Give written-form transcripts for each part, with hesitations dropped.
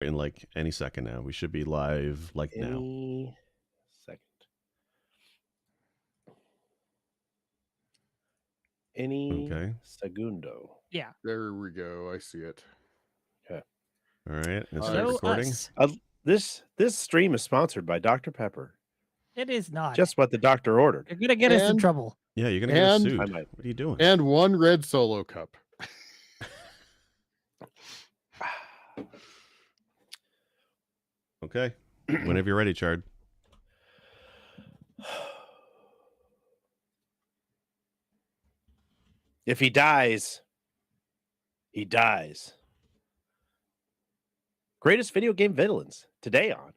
in like any second now. We should be live like now. Any second. Any Okay. segundo. Yeah. There we go. I see it. Okay. All right. And start Hello, recording. us. This stream is sponsored by Dr. Pepper. It is not. Just what the doctor ordered. You're gonna get us in And- trouble. Yeah, you're gonna get us And- sued. I might. What are you doing? And one red solo cup. Okay. Whenever you're ready, Chard. If he dies, he dies. Greatest video game villains today on.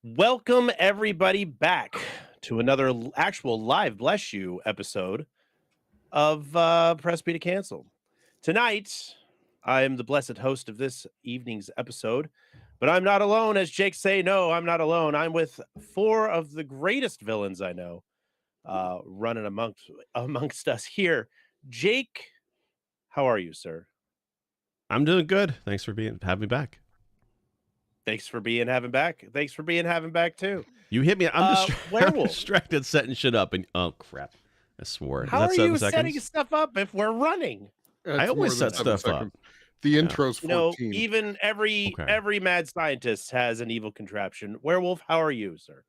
Welcome everybody back to another actual live bless you episode of Press B to Cancel. Tonight, I am the blessed host of this evening's episode, but I'm not alone. As Jake say, no, I'm not alone. I'm with four of the greatest villains I know running amongst us here. Jake, how are you, sir? I'm doing good. Thanks for having me back. Thanks for being having back. Thanks for being having back too. You hit me. I'm Werewolf. distracted setting shit up, and oh crap, I swore. How Is are that 7 you seconds? setting stuff up if we're running? I always set stuff up. The intro's You know, 14. even every mad scientist has an evil contraption. Werewolf, how are you, sir?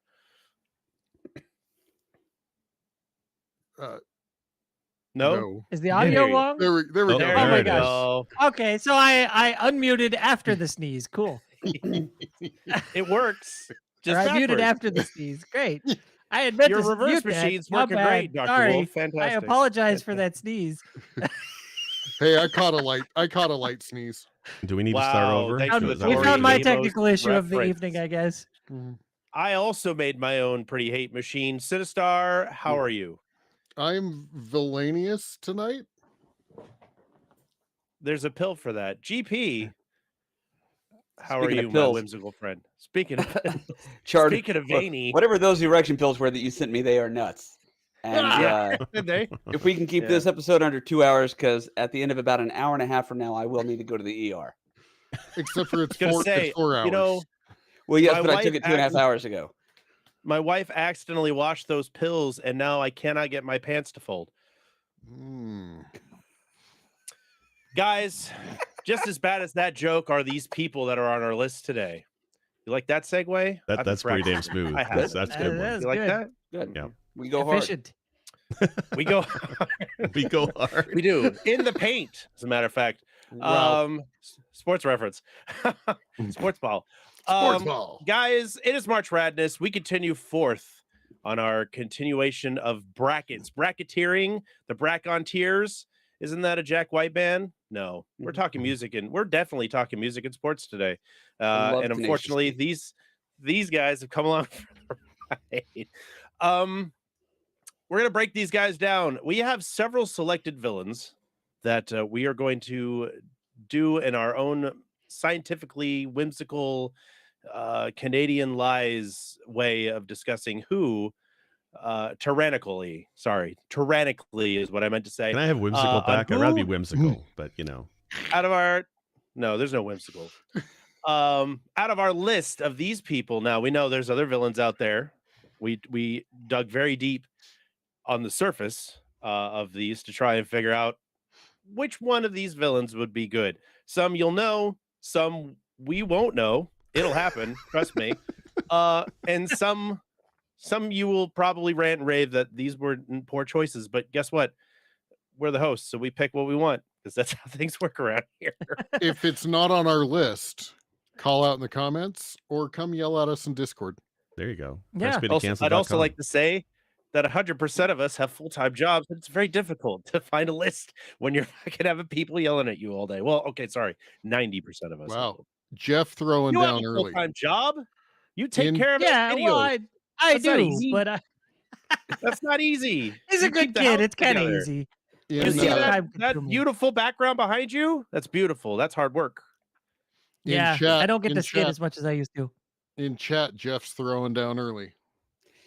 No? Is the audio There you- wrong? There we Oh, go. there my it is. go. Okay, so I unmuted after the sneeze. Cool. It works. Or Just I muted backwards. after the sneeze. Great. I had meant Your to reverse mute that. machine's My working bad. great, Dr. Sorry. Wolf. Fantastic. I apologize for that sneeze. Hey, I caught a light sneeze. Do we need to start Wow, over? thanks for the Is that We what story. found my Nemos technical issue of the reference. evening, I guess. I also made my own pretty hate machine. Sinistar, how are you? I'm villainous tonight. There's a pill for that. GP, how Speaking are of you, my pills. whimsical friend? Speaking of Chard, speaking of veiny, whatever those erection pills were that you sent me, they are nuts. And did they? if we can keep Yeah. this episode under 2 hours, because at the end of about an hour and a half from now, I will need to go to the ER. Except for it's Gonna 4, say, it's 4 hours. you know, Well, yes, My but I took wife it 2.5 hours ago. my wife accidentally washed those pills, and now I cannot get my pants to fold. Guys, just as bad as that joke are these people that are on our list today. You like that segue? I've That's pretty damn practicing. smooth. I have. That's That good. is- One. You like good. that? Good. Yeah. We go hard. Efficient. We go. We go hard. We do in the paint. As a matter of fact, Wow. sports reference, sports ball. Sports ball. Guys, it is March Radness. We continue forth on our continuation of brackets, bracketeering, the Bracontiers. Isn't that a Jack White band? No, we're talking music, and we're definitely talking music and sports today. I love And Tenacious unfortunately, D. these guys have come along for the ride. We're gonna break these guys down. We have several selected villains that we are going to do in our own scientifically whimsical Canadian lies way of discussing who tyrannically is what I meant to say. Can I have whimsical on back? I'd rather be who- whimsical, but you know. Out of our there's no whimsical. Out of our list of these people, now we know there's other villains out there. We dug very deep on the surface of these to try and figure out which one of these villains would be good. Some you'll know, some we won't know. It'll happen, trust me. And some you will probably rant and rave that these were poor choices. But guess what? We're the hosts, so we pick what we want because that's how things work around here. If it's not on our list, call out in the comments or come yell at us in Discord. There you go. Yeah. I'd also like to say that 100% of us have full-time jobs. And it's very difficult to find a list when you're fucking having people yelling at you all day. Well, okay, sorry, 90% of us. Wow. Jeff throwing You have down a early. full-time job. You take care of Yeah, videos. well, I That's not do, easy. but That's not easy. he's a You good keep the kid. house It's kind of together. easy. You In, see Yeah. that Time-consuming. beautiful background behind you? That's beautiful. That's hard work. Yeah, chat, I don't get in to see it chat- as much as I used to. In chat, Jeff's throwing down early.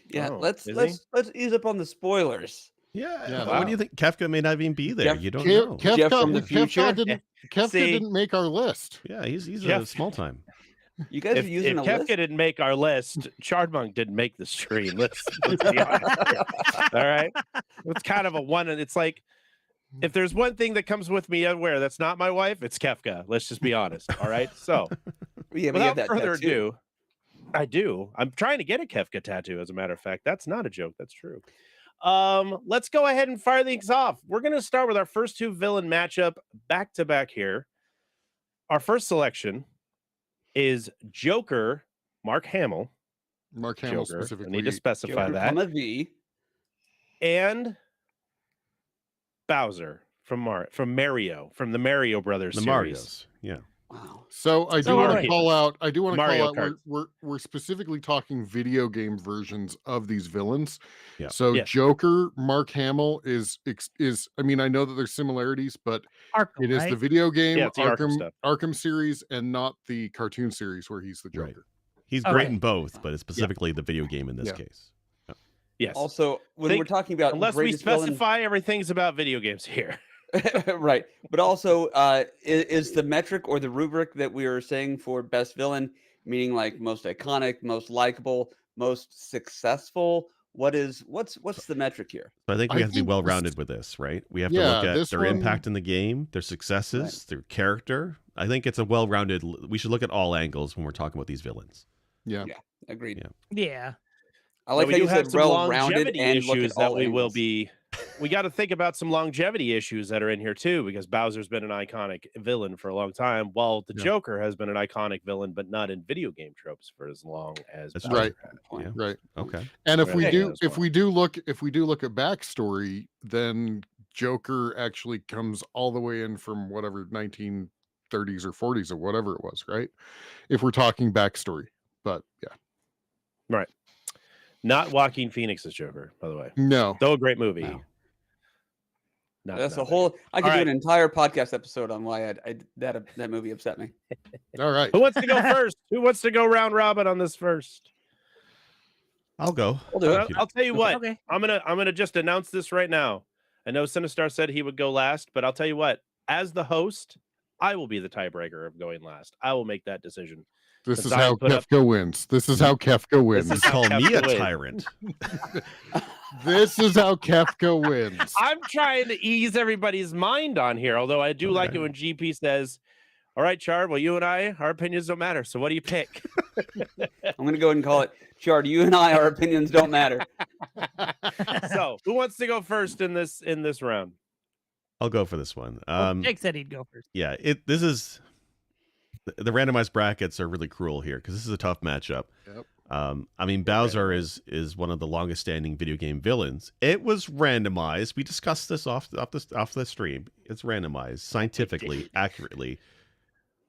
Yeah, Oh, let's is he? let's ease up on the spoilers. Yeah. Yeah, What do you think? Kefka may not even be there. Jeff- You don't Kev, know. Jeff from the future? Kefka See- didn't make our list. Yeah, he's a Jeff- small time. You guys If are using a Kefka list. didn't make our list, Chardmonk didn't make the stream. Let's be honest here. All right. It's kind of a one. It's like if there's one thing that comes with me everywhere that's not my wife, it's Kefka. Let's just be honest. All right. So Yeah, but you without have that further tattoo. ado, I do. I'm trying to get a Kefka tattoo, as a matter of fact. That's not a joke. That's true. Let's go ahead and fire things off. We're going to start with our first two villain matchup back to back here. Our first selection is Joker, Mark Hamill. Mark Hamill Joker. I specifically. need to specify Joker, that. comma V. And Bowser from Mario, from the Mario Brothers The series. Marios. Yeah. Wow. So I do So want wait. to call out. I do want to Mario call out. Kart. We're specifically talking video game versions of these villains. Yeah. So Yes. Joker, Mark Hamill is. I mean, I know that there's similarities, but Arkham, it is right? the video game Yeah, it's the Arkham stuff. Arkham series, and not the cartoon series where he's the Right. Joker. He's Oh, great right. in both, but it's specifically the video game in this Yeah. case. Yes. Also, when Think- we're talking about Unless we greatest villain- specify everything's about video games here. right, but also, is the metric or the rubric that we are saying for best villain, meaning like most iconic, most likable, most successful? What's the metric here? So I think we I have to be think well this- rounded with this, right? We have to Yeah, look at this their one- impact in the game, their successes, their character. I think it's a well rounded. We should look at all angles when we're talking about these villains. Yeah. Agreed. Yeah. Yeah. I like we how do you have said some well-rounded longevity and look issues at that all we will angles. be. We got to think about some longevity issues that are in here too, because Bowser's been an iconic villain for a long time, while the Yeah. Joker has been an iconic villain, but not in video game tropes for as long as That's Bowser right. has. Right. Okay. And if Right. we Yeah, do, that's if fine. we do look at backstory, then Joker actually comes all the way in from whatever 1930s or 40s or whatever it was, right? If we're talking backstory, but yeah, Not Joaquin Phoenix's Joker, by the way. no, Though a great movie. Wow. Not That's a that whole. I could All do right. an entire podcast episode on why that movie upset me. all right. Who wants to go first? Who wants to go round robin on this first? I'll go. I'll do it. I'll tell you what. Okay. I'm gonna just announce this right now. I know Sinistar said he would go last, but I'll tell you what. As the host, I will be the tiebreaker of going last. I will make that decision. This Since is I how put up- Kefka wins. This is how Kefka wins. is Just call me a Kefka wins. tyrant. This is how Kefka wins. I'm trying to ease everybody's mind on here, although I do like it Okay. when GP says, "All right, Chard, well, you and I, our opinions don't matter. So what do you pick?" I'm going to go ahead and call it. Chard, you and I, our opinions don't matter. So who wants to go first in this round? I'll go for this one. Well, Jake said he'd go first. Yeah, this is the randomized brackets are really cruel here because this is a tough matchup. Yep. I mean, Bowser is one of the longest standing video game villains. It was randomized. We discussed this off the stream. It's randomized scientifically, accurately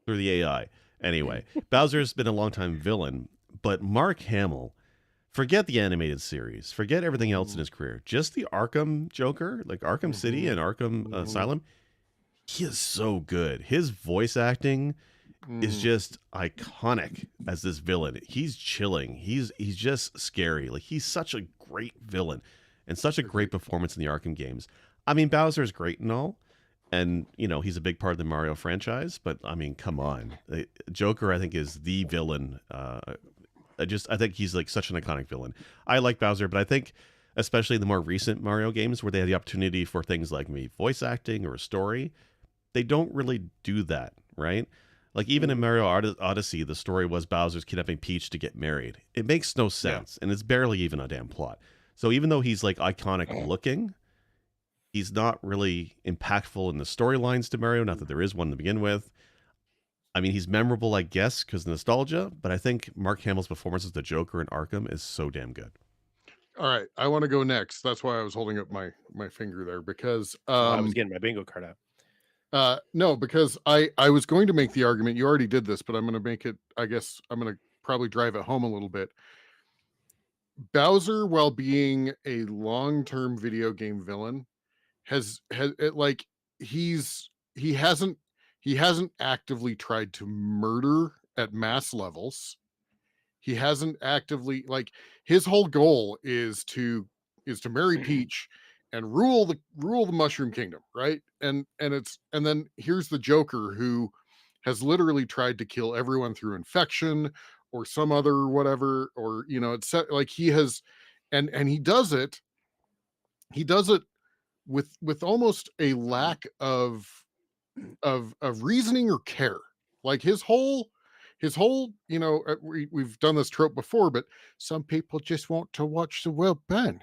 through the AI. Anyway, Bowser's been a longtime villain, but Mark Hamill, forget the animated series, forget everything else in his career. Just the Arkham Joker, like Arkham City and Arkham Asylum. He is so good. His voice acting is just iconic as this villain. He's chilling. He's just scary. Like he's such a great villain and such a great performance in the Arkham games. I mean, Bowser's great and all, and you know he's a big part of the Mario franchise. But I mean, come on, Joker I think is the villain. I think he's like such an iconic villain. I like Bowser, but I think especially the more recent Mario games where they had the opportunity for things like maybe voice acting or a story, they don't really do that, right? Like even in Mario Odyssey, the story was Bowser's kidnapping Peach to get married. It makes no sense, and it's barely even a damn plot. So even though he's like iconic looking, he's not really impactful in the storylines to Mario. Not that there is one to begin with. I mean, he's memorable, I guess, because nostalgia. But I think Mark Hamill's performance as the Joker in Arkham is so damn good. All right, I want to go next. That's why I was holding up my finger there because I was getting my bingo card out. no, because I was going to make the argument. You already did this, but I'm going to make it. I guess I'm going to probably drive it home a little bit. Bowser, while being a long-term video game villain, has he hasn't He hasn't actively tried to murder at mass levels. He hasn't actively, like, his whole goal is to marry Peach and rule the Mushroom Kingdom, right? And then here's the Joker, who has literally tried to kill everyone through infection or some other whatever, or it's like he has, and he does it with almost a lack of reasoning or care. Like his whole we've done this trope before, but some people just want to watch the world burn,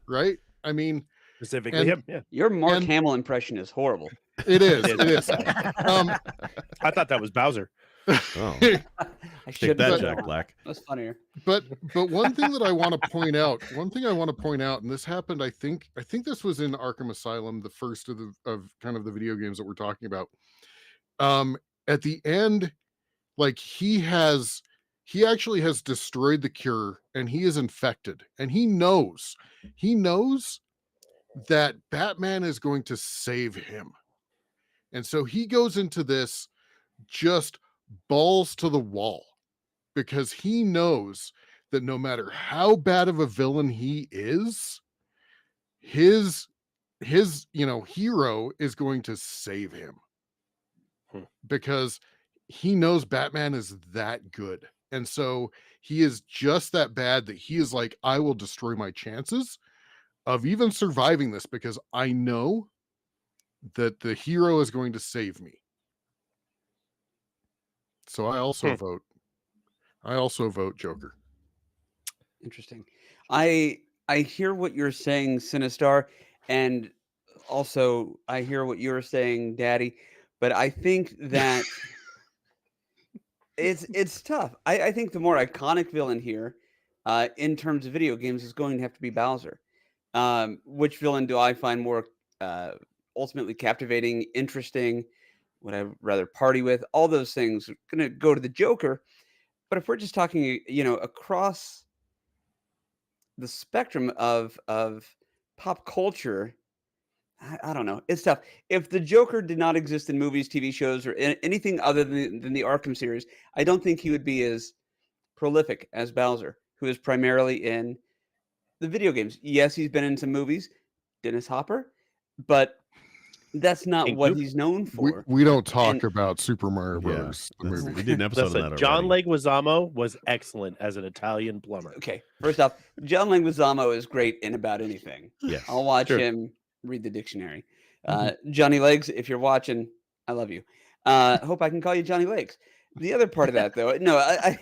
right? I mean, Specifically him. Yeah. Your Mark And- Hamill impression is horrible. it is. It It is. is. I thought that was Bowser. Oh, I take should that, have Jack Black. That's funnier. But one thing that I want to point out, and this happened, I think this was in Arkham Asylum, the first of kind of the video games that we're talking about. At the end, like he actually has destroyed the cure, and he is infected, and he knows that Batman is going to save him. And so he goes into this just balls to the wall, because he knows that no matter how bad of a villain he is, his hero is going to save him. Because he knows Batman is that good. And so he is just that bad that he is like, I will destroy my chances of even surviving this, because I know that the hero is going to save me. So I also vote Joker. Interesting. I hear what you're saying, Sinistar, and also I hear what you're saying, Daddy. But I think that it's tough. I think the more iconic villain here, in terms of video games, is going to have to be Bowser. Which villain do I find more ultimately captivating, interesting? Would I rather party with? All those things are going to go to the Joker. But if we're just talking, across the spectrum of pop culture, I don't know. It's tough. If the Joker did not exist in movies, TV shows, or anything other than the Arkham series, I don't think he would be as prolific as Bowser, who is primarily in the video games. Yes, he's been in some movies, Dennis Hopper, but that's not King what Duke. he's known for. We don't talk And- about Super Mario Brothers, the that's- movie. we did an episode Listen, on that John already. Leguizamo was excellent as an Italian plumber. Okay, first off, John Leguizamo is great in about anything. Yes. I'll watch Sure. him read the dictionary. Johnny Legs, if you're watching, I love you. Hope I can call you Johnny Legs. The other part of that, though, no, I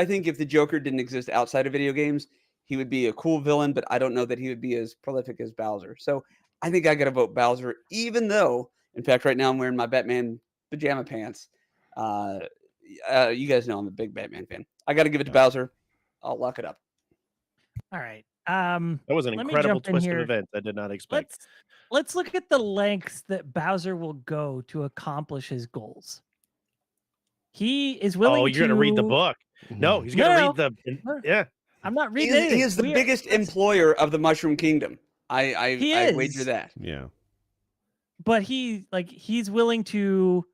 think if the Joker didn't exist outside of video games, he would be a cool villain, but I don't know that he would be as prolific as Bowser. So I think I got to vote Bowser, even though, in fact, right now I'm wearing my Batman pajama pants. You guys know I'm a big Batman fan. I got to give it to Bowser. I'll lock it up. All right. That was an Let me incredible jump in twist of here. events I did not expect. Let's look at the lengths that Bowser will go to accomplish his goals. He is willing Oh, you're going to read the book. No, he's going to No. read the. No. Yeah. I'm not He reading is, anything. he is the biggest employer of the Mushroom Kingdom. I wager is. that. Yeah. But he's willing to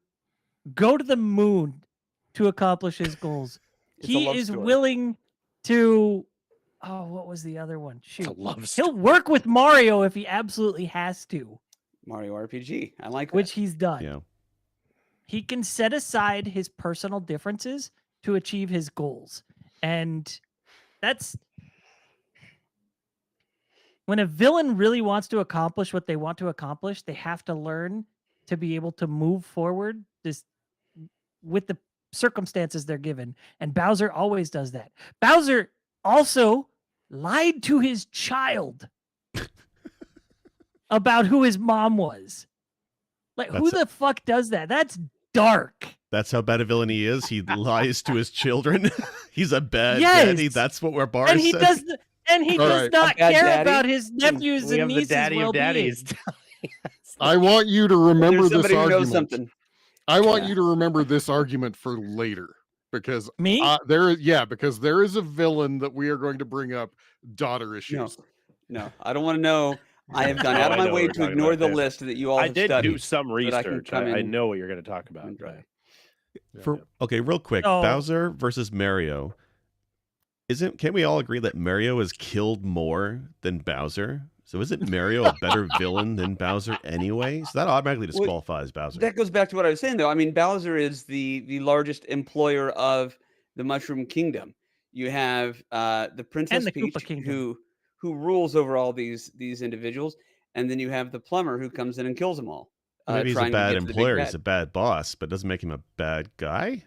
go to the moon to accomplish his goals. It's a He love is story. willing to what was the other one? It's a Shoot. love He'll story. work with Mario if he absolutely has to, Mario RPG. I like that. which he's done. Yeah. He can set aside his personal differences to achieve his goals. And that's when a villain really wants to accomplish what they want to accomplish, they have to learn to be able to move forward just with the circumstances they're given. And Bowser always does that. Bowser also lied to his child about who his mom was. Like, who That's- the fuck does that? That's dark. That's how bad a villain he is. He lies to his children. He's a bad Yes. daddy. That's what we're bars And he says. does All does right. not A bad care daddy? about his nephews We and have the nieces' daddy of well-being. daddies. I want you to remember There's this somebody who knows argument. something. I want Yeah. you to remember this argument for later, because Me? because there is a villain that we are going to bring up, daughter issues. No, I don't want to know. I have gone Oh, out I of my know what way we're to talking ignore about the there. list that you all I have did studied. do some that I can research. come I in know what you're going to talk about. enjoy. Right. Okay, real quick, So- Bowser versus Mario. Can't we all agree that Mario has killed more than Bowser? So isn't Mario a better villain than Bowser anyway? So that automatically disqualifies Bowser. That goes back to what I was saying, though. I mean, Bowser is the largest employer of the Mushroom Kingdom. You have the Princess the Peach, Koopa Kingdom. who rules over all these individuals, and then you have the plumber who comes in and kills them all. Maybe he's a trying to bad get to the big employer. bad. He's a bad boss, but doesn't make him a bad guy.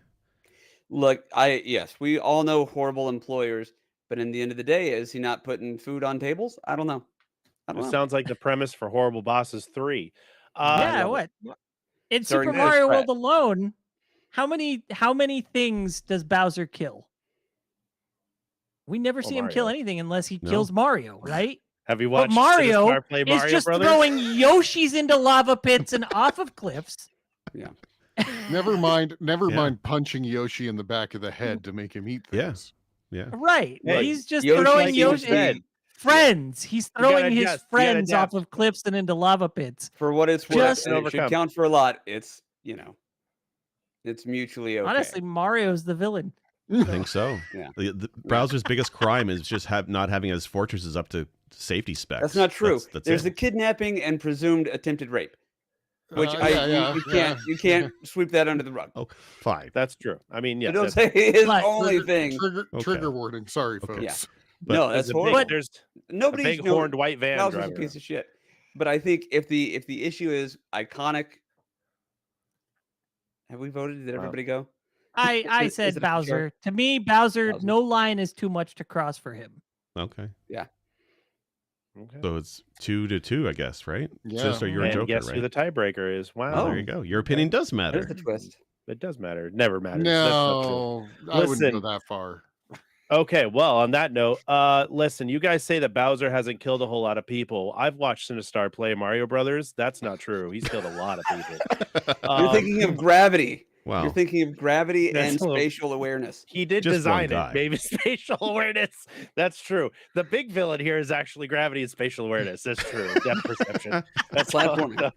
Look, yes, we all know horrible employers, but in the end of the day, is he not putting food on tables? I don't know. It sounds like the premise for Horrible Bosses 3. Yeah, love it. what? In Starring Super Chris Mario Pratt. World alone, how many things does Bowser kill? We never see him kill Mario. anything unless he No. kills Mario, right? Have you But watched Mario Sinistar play is Mario just Brothers? throwing Yoshis into lava pits and off of cliffs. Yeah. Never mind Yeah. punching Yoshi in the back of the head to make him eat Yeah. things. Yeah. Right. Hey, He's just Yoshi, throwing like you Yoshi. said. Friends. He's You gotta throwing his adjust, you gotta friends off adapt. of cliffs and into lava pits. For what it's worth, Just- and it should overcome. count for a lot. It's it's mutually okay. Honestly, Mario's the villain. I think so. Yeah. The Bowser's biggest crime is just not having his fortresses up to safety specs. That's not true. That's There's the it. kidnapping and presumed attempted rape, which you can't sweep that under the rug. Oh, fine. That's true. I mean, yeah. You don't that's- say his But- only thing. Trigger warning. Sorry, Okay. folks. Yeah. But No, there's that's a horrible. big, there's a Nobody's big horned white van Bowser's a driving piece around. of shit. But I think if the issue is iconic, have we voted? Did Wow. everybody go? I Is said it a for sure? Bowser. To me, Bowser, Bowser. no line is too much to cross for him. Okay. Okay. So it's 2-2, I guess, right? Yeah. Just so you're a And Joker, guess right? who the tiebreaker is? Wow. Oh, there you go. Your opinion does matter. There's the twist. It does matter. It never matters. That's not true. No, I wouldn't Listen. go that far. Okay, well, on that note, listen, you guys say that Bowser hasn't killed a whole lot of people. I've watched Sinistar play Mario Brothers. That's not true. He's killed a lot of people. You're thinking of gravity. Wow. You're thinking of gravity That's and a little- spatial awareness. He did Just one design guy. it, maybe spatial awareness. That's true. The big villain here is actually gravity and spatial awareness. That's true. Depth perception. That's Platforming.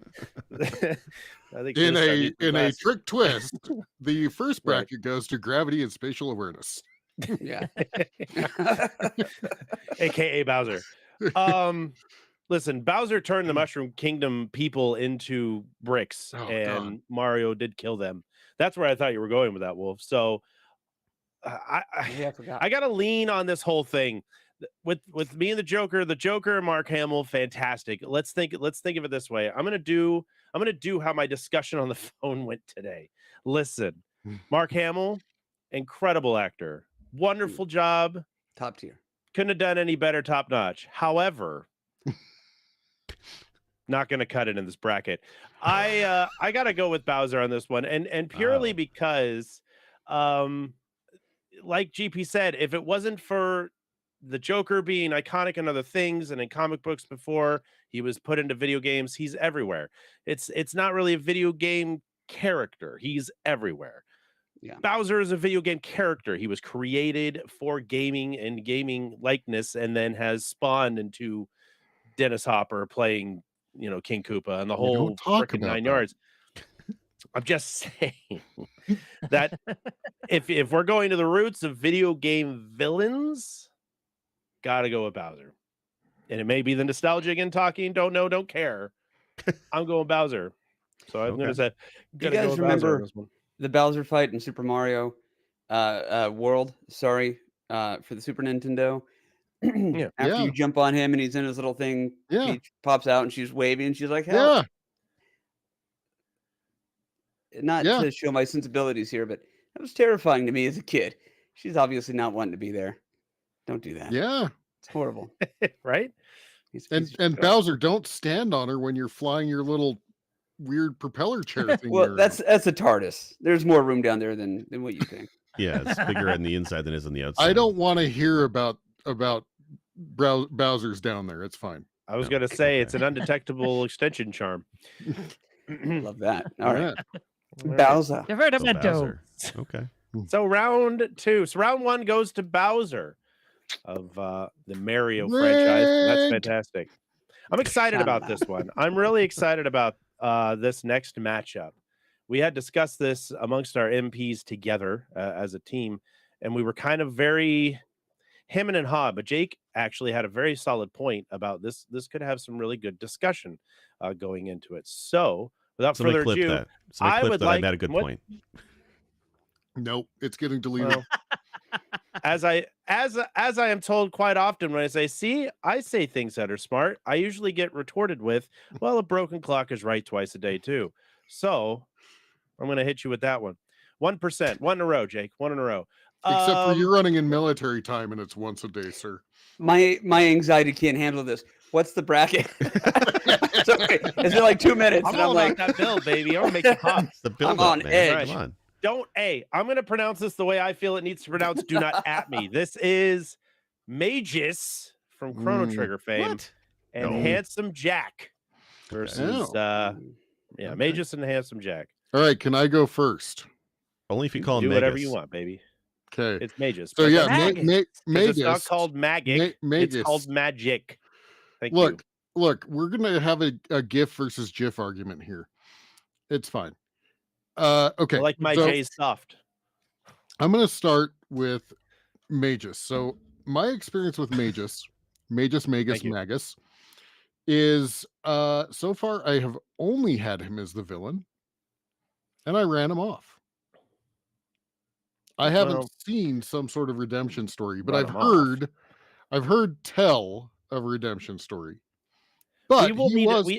I think In Sinistar a needs some in a glasses. trick twist, the first Right. bracket goes to gravity and spatial awareness. Yeah. AKA Bowser. Listen, Bowser turned the Mushroom Kingdom people into bricks, Oh, and Mario did kill them. That's where I thought you were going with that, Wolf. So Yeah, I forgot. I gotta lean on this whole thing. With me and the Joker and Mark Hamill, fantastic. Let's think of it this way. I'm gonna do how my discussion on the phone went today. Listen, Mark Hamill, incredible actor, wonderful job. Top tier. Couldn't have done any better, top notch. However, not going to cut it in this bracket. I got to go with Bowser on this one, and purely Wow. because, like GP said, if it wasn't for the Joker being iconic in other things and in comic books before he was put into video games, he's everywhere. It's not really a video game character. He's everywhere. Yeah. Bowser is a video game character. He was created for gaming and gaming likeness, and then has spawned into Dennis Hopper playing, King Koopa and the We whole don't talk frickin' about 9 that. yards. I'm just saying that if we're going to the roots of video game villains, gotta go with Bowser. And it may be the nostalgia again talking. Don't know, don't care. I'm going Bowser. So I'm gonna say, Do you gotta go guys with Bowser on remember this one. the Bowser fight in Super Mario World? Sorry, for the Super Nintendo. Yeah. After Yeah. you jump on him and he's in his little thing, Yeah. Peach pops out and she's waving and she's like, "Help!" Yeah. Not Yeah. to show my sensibilities here, but that was terrifying to me as a kid. She's obviously not wanting to be there. Don't do that. Yeah. It's horrible. Right? He's a And piece of and shit. Bowser, don't stand on her when you're flying your little weird propeller chair thing. Well, you're that's a TARDIS. There's more room down there than what you think. Yeah, it's bigger on the inside than it is on the outside. I don't want to hear about Bowser's down there. It's fine. I was No, gonna say okay. it's an undetectable extension charm. Love that. All right. Yeah. Bowser. So Divertimento. Bowser. Okay. So round 2. So round 1 goes to Bowser of the Mario franchise. That's Rigged. fantastic. I'm excited I don't about know. this one. I'm really excited about this next matchup. We had discussed this amongst our MPs together as a team, and we were kind of very hemming and hawing. But Jake actually had a very solid point about this. This could have some really good discussion going into it. So, without Somebody further clip ado, that. Somebody I clip would that. like I made a good point. Nope, it's getting deleted. Well, as I am told quite often when I say, "See, I say things that are smart," I usually get retorted with, "Well, a broken clock is right twice a day too." So I'm going to hit you with that one. 1%, one in a row, Jake. One in a row. Except for you're running in military time and it's once a day, sir. My anxiety can't handle this. What's the bracket? Sorry, it's been like 2 minutes, I'm and all I'm about like, that build, baby. I'm gonna make you pop. It's the build on up, man. edge. Come on. Don't I'm gonna pronounce this the way I feel it needs to pronounce. Do not at me. This is Magus from Chrono Trigger fame What? and No. Handsome Jack versus Oh. yeah, Okay. Magus and Handsome Jack. All right, can I go first? Only if you call him Do whatever you Magus. want, baby. Okay. It's Magus. So but yeah, that's- Magus. 'cause Magus. it's not called Magic. Magus. It's called Magic. Thank you. Look, we're gonna have a GIF versus GIF argument here. It's fine. Okay. I like my so J's soft. I'm gonna start with Magus. So my experience with Magus, Magus, Thank you. Magus, is so far I have only had him as the villain, and I ran him off. I haven't Well, seen some sort of redemption story, but run I've him off. heard tell of a redemption story. But we will he need was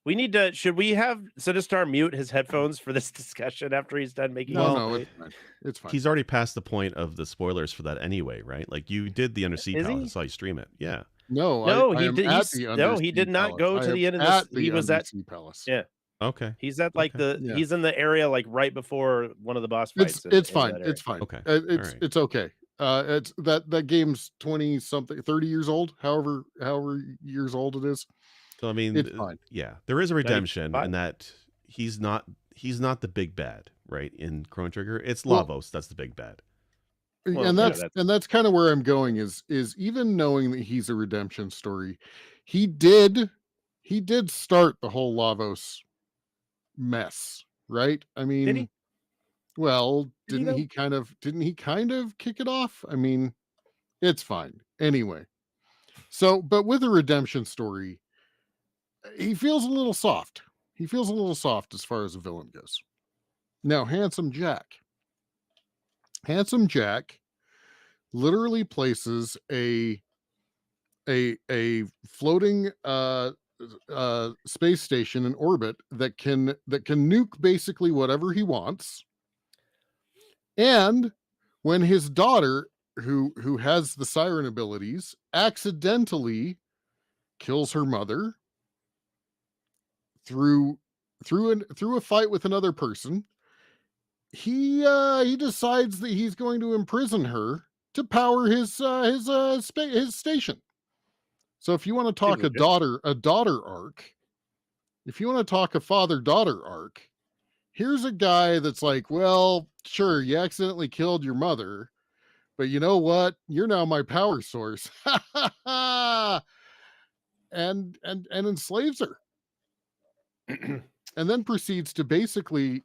we need to. Should we have Sinistar mute his headphones for this discussion after he's done making? no, his no, point? it's fine. It's fine. He's already past the point of the spoilers for that anyway, right? Like you did the Undersea Is Palace. he? I saw you stream it. Yeah. No, No, I he am did. at the No, he Undersea did not Palace. go I to the am end of at this. the He was at. Undersea Palace. Yeah. Okay. He's at like Okay. Yeah. he's in the area like right before one of the boss fights. It's in fine. that area. It's fine. Okay. It's Alright. it's okay. It's that game's 20 something, 30 years old, however years old it is. So I mean, It's fine. yeah, there is a redemption 95. in that he's not the big bad, right? In Chrono Trigger, it's Well- LaDOS that's the big bad. Well, And yeah, that's kind of where I'm going is even knowing that he's a redemption story, he did start the whole LaDOS mess, right? I mean, he? well, Did he didn't though? he kind of kick it off? I mean, it's fine. Anyway. So, but with a redemption story, he feels a little soft. He feels a little soft as far as a villain goes. Now, Handsome Jack literally places a floating space station in orbit that can nuke basically whatever he wants. And when his daughter, who has the siren abilities, accidentally kills her mother through a fight with another person, he decides that he's going to imprison her to power his station. So if you want to talk a daughter arc, if you want to talk a father-daughter arc, here's a guy that's like, well, sure, you accidentally killed your mother, but you know what? You're now my power source. and enslaves her. And then proceeds to basically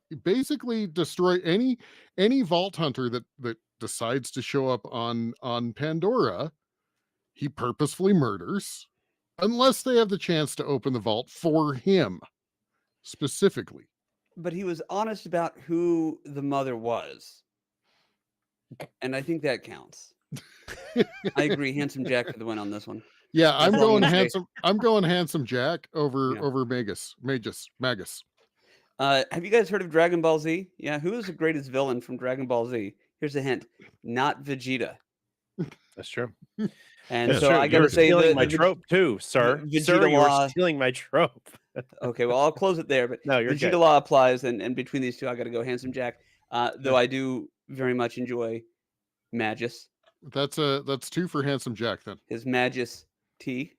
destroy any vault hunter that decides to show up on Pandora. He purposefully murders unless they have the chance to open the vault for him specifically. but he was honest about who the mother was, and I think that counts. I agree. Handsome Jack for the win on this one. Yeah, I'm That's all I'm going gonna say. handsome. I'm going Handsome Jack over Yeah. Magus. Have you guys heard of Dragon Ball Z? Yeah, who is the greatest villain from Dragon Ball Z? Here's a hint: not Vegeta. That's true. And Yeah, so True. I You're gotta say, stealing my the trope too, sir. Vegeta Sir, you're law- stealing my trope. Okay, well, I'll close it there. But No, you're Vegeta good. law applies, and between these two, I got to go Handsome Jack. Though I do very much enjoy Magus, That's two for Handsome Jack then. his Magus T.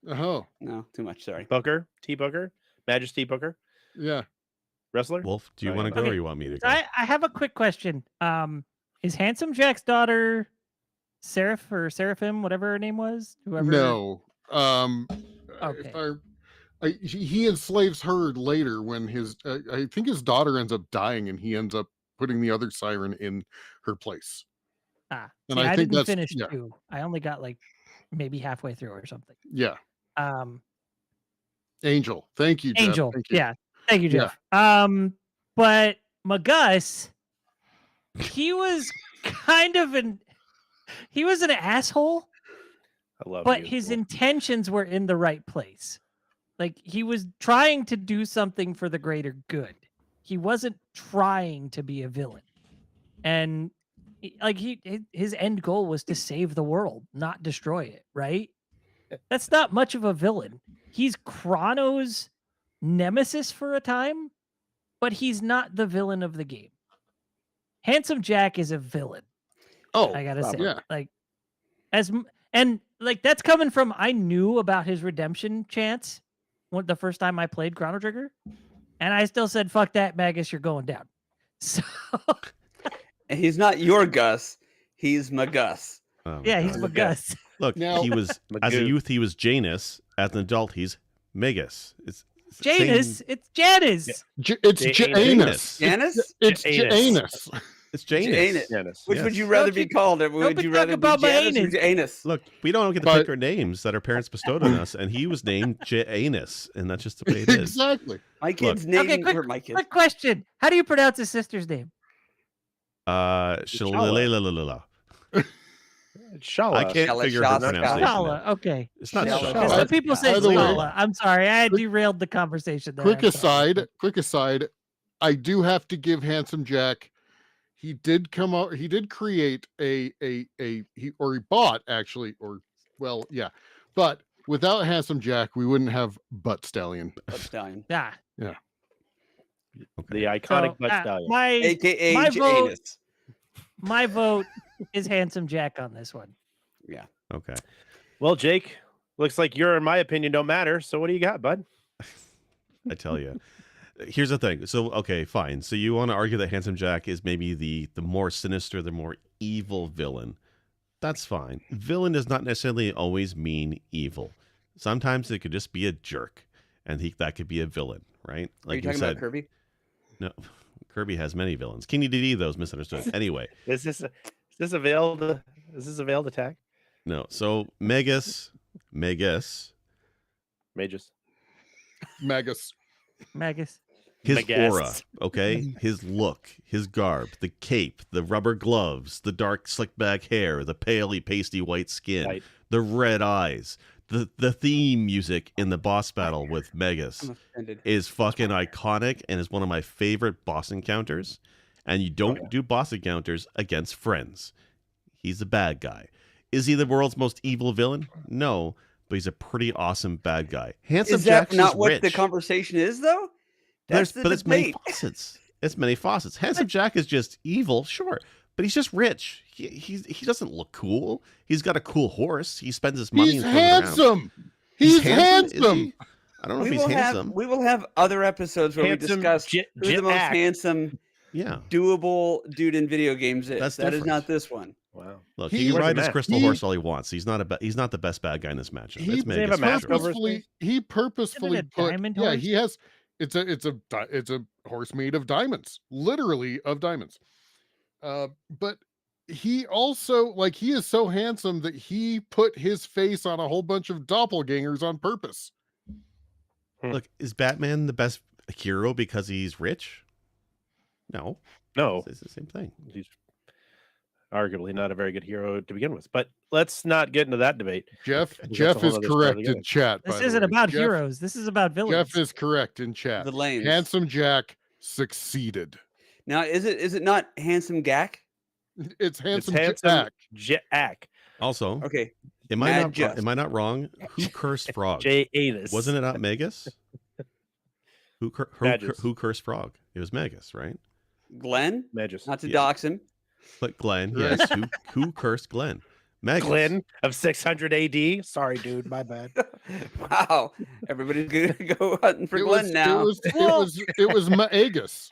Oh, No, too much. Sorry. Booker, T Booker, Majesty Booker, yeah. wrestler. Wolf, do you Oh, want to yeah. go Okay. or you want me to go? I have a quick question. Is Handsome Jack's daughter Seraph or Seraphim, whatever her name was? Whoever. No. Okay. He enslaves her later when his I think his daughter ends up dying, and he ends up putting the other siren in her place. Ah, And see, I I think didn't that's finish yeah, 2. I only got like maybe halfway through or something. yeah. Um, Angel, thank you, Jeff. Angel. Thank you. Yeah. Thank you, Yeah. Jeff. But Magus, he was kind of he was an asshole, I love but you. his intentions were in the right place. Like he was trying to do something for the greater good. He wasn't trying to be a villain. And his end goal was to save the world, not destroy it, right? That's not much of a villain. He's Chrono's nemesis for a time, but he's not the villain of the game. Handsome Jack is a villain. Oh, I gotta say, yeah. like, and like that's coming from I knew about his redemption chance the first time I played Chrono Trigger, and I still said, "Fuck that, Magus, you're going down." So And he's not your Gus. He's Magus. Oh my yeah, he's God. Magus. Look, Now- he was as a Magoo. youth he was Janus. As an adult, he's Magus. It's the same- Janus, it's Janice. It's Janus. Janus. Janice? It's Janus. Janus. It's Janus. Janus. Janus. Which Yes. would you rather Don't be you- called? don't Would be you rather talking be about my Janus or anus. Janus? Look, we don't get to But- pick our names that our parents bestowed on us, and he was named Janus, and that's just the way it is. Exactly. My kid's name Okay, quick, or my kid. quick question. How do you pronounce his sister's name? Shalalala. Shala. I can't Shala, figure her Shala, pronunciation. Scala. Okay. It's not Shala. Shala. Because some people say By the way- Scala. I'm sorry. I Quick- derailed the conversation there. Quick I'm sorry. aside, I do have to give Handsome Jack. He did come out. He did create he bought actually, but without Handsome Jack, we wouldn't have Butt Stallion. Butt Stallion. Yeah. The iconic So, butt stallion. my AKA My vote- Janus. my vote is Handsome Jack on this one. Okay. Well, Jake, looks like your and my opinion don't matter. So what do you got, bud? I tell you. Here's the thing. So, okay, fine. So you want to argue that Handsome Jack is maybe the more sinister, the more evil villain. That's fine. Villain does not necessarily always mean evil. Sometimes it could just be a jerk, and that could be a villain, right? Are you Like talking said, about Kirby? no, Kirby has many villains. King DD, those misunderstood. Anyway, Is this a veiled attack? no. So Magus, Magus. Magus. Magus. his Magus. aura, okay, his look, his garb, the cape, the rubber gloves, the dark slick back hair, the paley pasty white skin, Right. the red eyes, the theme music in the boss battle with Magus I'm offended. is fucking iconic and is one of my favorite boss encounters. And you don't do boss encounters against friends. He's a bad guy. Is he the world's most evil villain? No, but he's a pretty awesome bad guy. Handsome Is that Jack's not just what rich. the conversation is, though? That's the But it's many debate. facets. It's many facets. Handsome Jack is just evil, sure, but he's just rich. He doesn't look cool. He's got a cool horse. He spends his money. He's and throws it around. handsome. Is He's he? handsome. I don't know if We he's will handsome. have other episodes where Handsome we discuss who the most Jack. handsome, Yeah. doable dude in video games is. That's That is different. not this one. Wow. Look, He he can wears a ride his mask. crystal He- horse all he wants. He's not the best bad guy in this matchup. He- It's Does he have Magus a for mask sure. over his He purposefully a put. diamond Yeah, horse? he has. It's a horse made of diamonds, literally of diamonds. But he also he is so handsome that he put his face on a whole bunch of doppelgangers on purpose. Look, is Batman the best hero because he's rich? No, No, it's the same thing. he's arguably not a very good hero to begin with. But let's not get into that debate. Jeff That's a Jeff whole is other story correct together. in chat. This by the isn't way. about Jeff, heroes. This is about villains. Jeff is correct in chat. The lanes. Handsome Jack succeeded. Now, is it not handsome Gack? It's It's handsome, handsome Jack. Jack. Also, Okay. am I Mad not Jeff. am I not wrong? Who cursed Frog? J. Anus. Wasn't it not Magus? Magus. Who cursed Frog? It was Magus, right? Glenn? Magus. Not to Yeah. dox him. But Glenn, Right. yes. Who cursed Glenn? Magus. Glenn of 600 AD. Sorry, dude. My bad. Wow. Everybody's going to go hunting for Glenn now. It was Magus.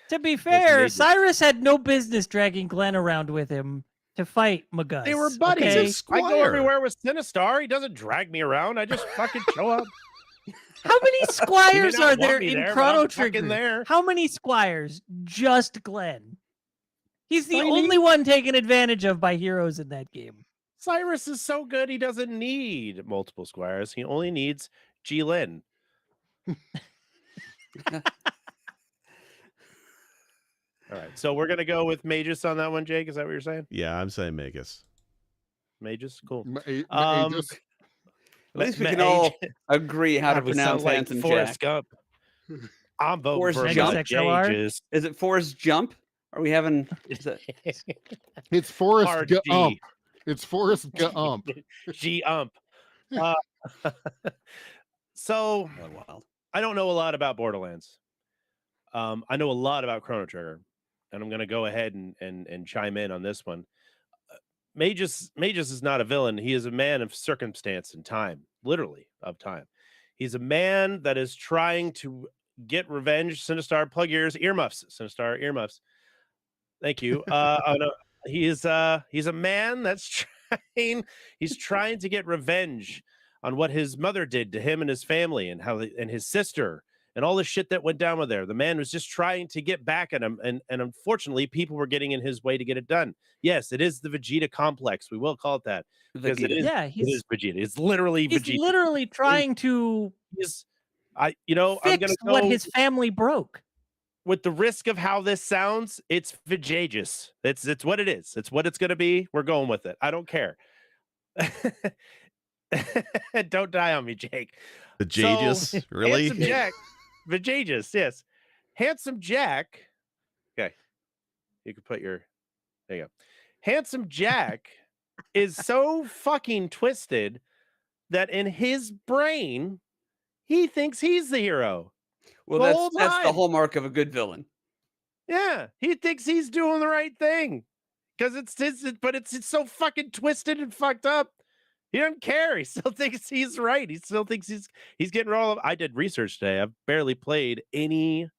To be fair, Magus. Cyrus had no business dragging Glenn around with him to fight Magus. They were buddies. Okay? He's a I go squire. everywhere with Sinistar. He doesn't drag me around. I just fucking show up. How many squires not are want there me in there, but Chrono I'm fucking Trigger? there. How many squires? Just Glenn. He's the What do you only mean? one taken advantage of by heroes in that game. Cyrus is so good. He doesn't need multiple squires. He only needs G-Lin. All right. So we're going to go with Magus on that one, Jake. Is that what you're saying? Yeah, I'm saying Magus. Magus? Cool. Just At least we Ma- can Ma- all agree how to God, we sound pronounce like Handsome Forrest Jack. Gump. I'm voting Forrest for Gump? Magus. Is it Forrest Jump? Are we having? Is that, it's Forrest Hard Gump. G. It's Forrest Gump. G-Ump. So oh, wild. I don't know a lot about Borderlands. I know a lot about Chrono Trigger, and I'm going to go ahead and chime in on this one. Magus is not a villain. He is a man of circumstance and time, literally of time. He's a man that is trying to get revenge. Sinistar, plug your earmuffs. Sinistar, earmuffs. Thank you. Oh, no, he's a man that's he's trying to get revenge on what his mother did to him and his family, and and his sister, and all the shit that went down with there. The man was just trying to get back at him, and unfortunately, people were getting in his way to get it done. Yes, it is the Vegeta complex. We will call it that because it is. Yeah, It is Vegeta. It's literally he's Vegeta. literally trying to I'm fix gonna what go his family broke. with the risk of how this sounds. It's Vegetagus. It's what it is. It's what it's gonna be. We're going with it. I don't care. Don't die on me, Jake. The Jagus, really? Handsome Jack, Vegetagus, yes. Handsome Jack. Okay, you can put your. There you go. Handsome Jack is so fucking twisted that in his brain he thinks he's the hero. Well, The whole that's the time. hallmark of a good villain. Yeah, he thinks he's doing the right thing because it's so fucking twisted and fucked up. He doesn't care. He still thinks he's right. He still thinks he's getting all of. I did research today. I've barely played any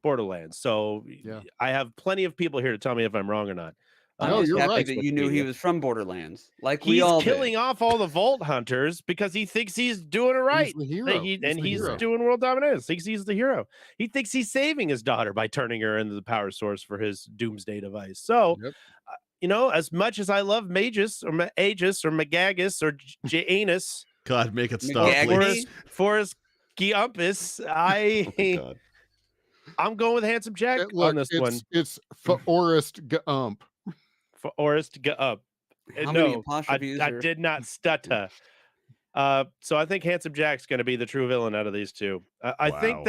Borderlands, so Yeah. I have plenty of people here to tell me if I'm wrong or not. I'm No, just you're happy right. that you knew he was from Borderlands, like we He's all killing did. off all the Vault Hunters because he thinks he's doing it right. He's the hero. He's hero. doing world dominance. Thinks he's the hero. He thinks he's saving his daughter by turning her into the power source for his doomsday device. So, Yep. as much as I love Magus or Aegis or Magagus or Janus, God, make it stop, Magagity? please. Forrest Giumpus, Oh my God. I'm going with Handsome Jack Look, on this one. it's Forrest Gump. Forrest Gump. How many No, apostrophes I are- did not stutter. So I think Handsome Jack's going to be the true villain out of these two. I think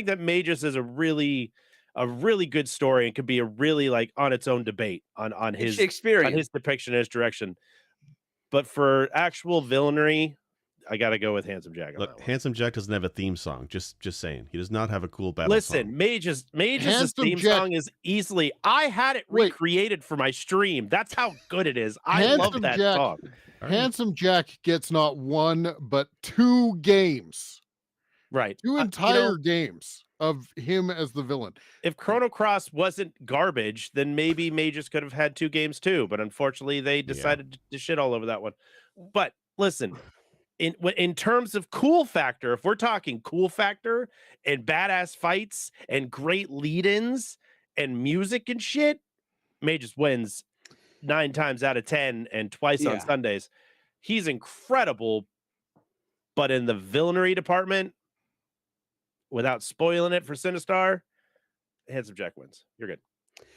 that Magus is a really good story and could be a really like on its own debate on It's his Shakespearean. depiction and his direction. But for actual villainry, I got to go with Handsome Jack. On that Look, one. Handsome Jack doesn't have a theme song. Just saying. He does not have a cool battle Listen, song. Magus' Handsome theme Jack- song is easily. I had it Wait. recreated for my stream. That's how good it is. I love Handsome that Jack- song. All right. Handsome Jack gets not one but 2 games. Right. 2 entire games of him as the villain. If Chrono Cross wasn't garbage, then maybe Magus could have had 2 games too. But unfortunately, they decided to shit all over that one. But listen, in terms of cool factor, if we're talking cool factor and badass fights and great lead-ins and music and shit, Magus wins 9 times out of 10 and twice on Yeah. Sundays. He's incredible, but in the villainy department, without spoiling it for Sinistar, Handsome Jack wins. You're good.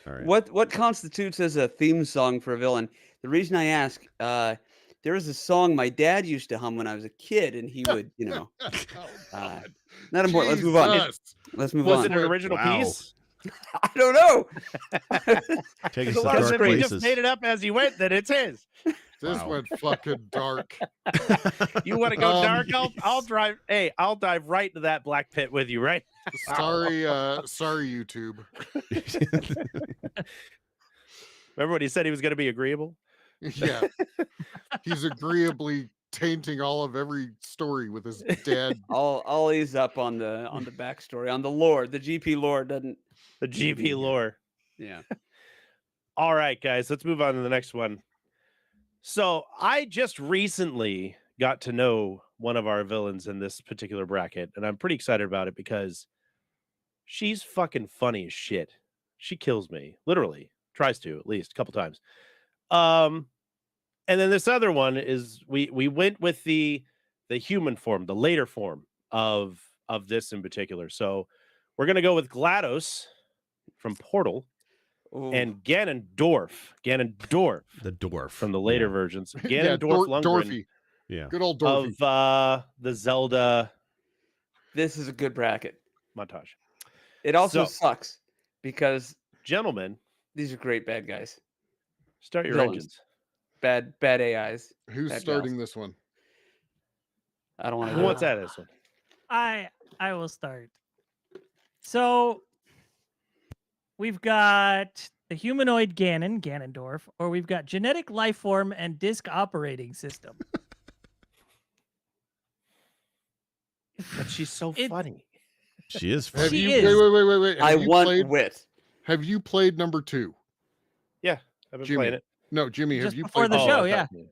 All right. What constitutes as a theme song for a villain? The reason I ask, there was a song my dad used to hum when I was a kid, and he would, Oh, God. not important. Let's move on. Jesus. Let's move Was on. it an original Wow. piece? I don't know. Take us Because to a lot of dark If he great- just places. made it up as he went, then it's his. This Wow. went fucking dark. You want to go dark? yes. I'll drive. Hey, I'll dive right into that black pit with you, right? Sorry, YouTube. Remember when he said he was going to be agreeable? Yeah. He's agreeably tainting all of every story with his dad. I'll ease up on the backstory, on the lore. The GP lore doesn't. The GP lore. Yeah. All right, guys, let's move on to the next one. So I just recently got to know one of our villains in this particular bracket, and I'm pretty excited about it because she's fucking funny as shit. She kills me, literally. Tries to, at least a couple times. And then this other one is we went with the human form, the later form of this in particular. So we're gonna go with GLaDOS from Portal Ooh. and Ganondorf The dwarf from the later Yeah. versions. Yeah, Ganondorf Lundgren Dorothy. Yeah. Good old of Dorothy. the Zelda This is a good bracket. montage. It also So- sucks because Gentlemen, these are great bad guys. start your Villains. engines. Bad AIs. Who's Bad starting gals. this one? I don't want to Who do wants it. that this one? I will start. So we've got the humanoid Ganondorf, or we've got genetic life form and disk operating system. But she's so It- funny. She is Have funny. She you is. wait? I Have you want played, wit. have you played number 2? Yeah, I've been Jimmy. playing it. No, Jimmy, have Just you before played the Oh, show, I yeah. thought you-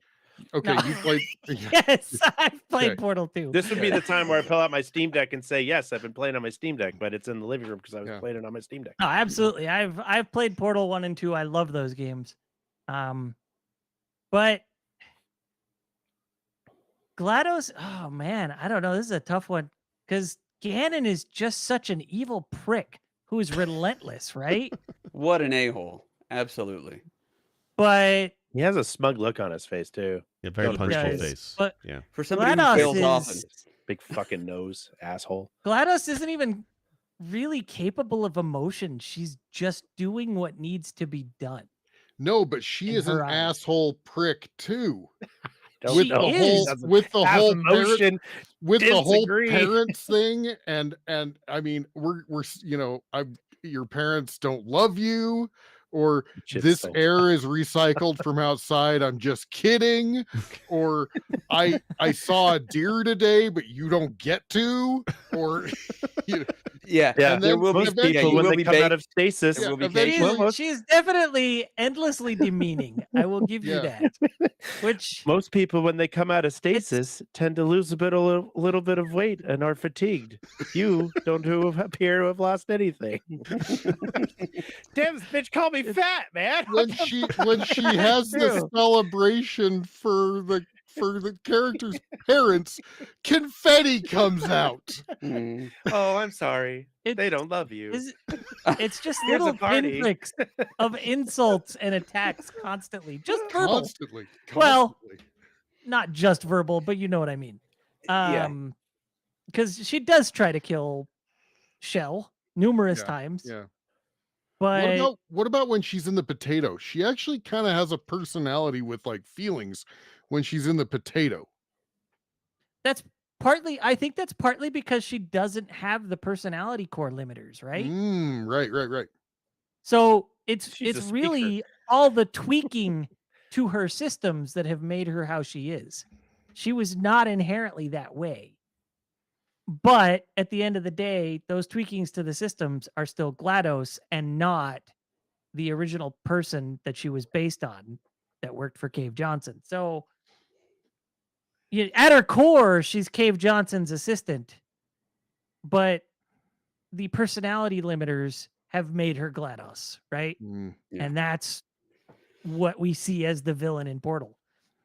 Okay, No. you played Yes, I've played Okay. Portal 2. This would be the time where I pull out my Steam Deck and say, yes, I've been playing on my Steam Deck, but it's in the living room because I was Yeah. playing it on my Steam Deck. No, absolutely. I've played Portal 1 and 2. I love those games. But GLaDOS, oh man, I don't know. This is a tough one because Ganon is just such an evil prick who is relentless, right? What an a-hole. Absolutely. But He has a smug look on his face, too. Yeah, very Don't punchable appreciate it. face. But- Yeah. For somebody who GLaDOS fails is often. Big fucking nose, asshole. GLaDOS isn't even really capable of emotion. She's just doing what needs to be done. No, but she In is an her eyes. asshole prick too. Don't She know. is. He doesn't With the have whole emotion. with the whole Disagree. parents thing, and I mean, we're your parents don't love you, or Shit's this so air is recycled from outside. I'm just kidding, or I saw a deer today, but you don't get to, or Yeah. Yeah, and there then will be most eventually- people you when will they be come out baked. of stasis, There will be eventually- cake. She's definitely endlessly demeaning. I will give you Yeah. that. Which most people when they come out of stasis tend to lose a little bit of weight and are fatigued. You don't appear to have lost anything. Damn, this bitch called me fat, man. when she has the True. celebration for the character's parents, confetti comes out. Mm. Oh, I'm sorry. It- They don't love you. it's just Here's a little party. pinpricks of insults and attacks constantly. Just verbal. Constantly. Well, not just verbal, but you know what I mean. Yeah. Because she does try to kill Shell numerous times. Yeah. But What about when she's in the potato? She actually kind of has a personality with like feelings when she's in the potato. that's I think that's partly because she doesn't have the personality core limiters, right? Right. So it's She's a it's speaker. really all the tweaking to her systems that have made her how she is. She was not inherently that way. But at the end of the day, those tweakings to the systems are still GLaDOS and not the original person that she was based on that worked for Cave Johnson. So at her core, she's Cave Johnson's assistant, but the personality limiters have made her GLaDOS, right? Yeah. And that's what we see as the villain in Portal.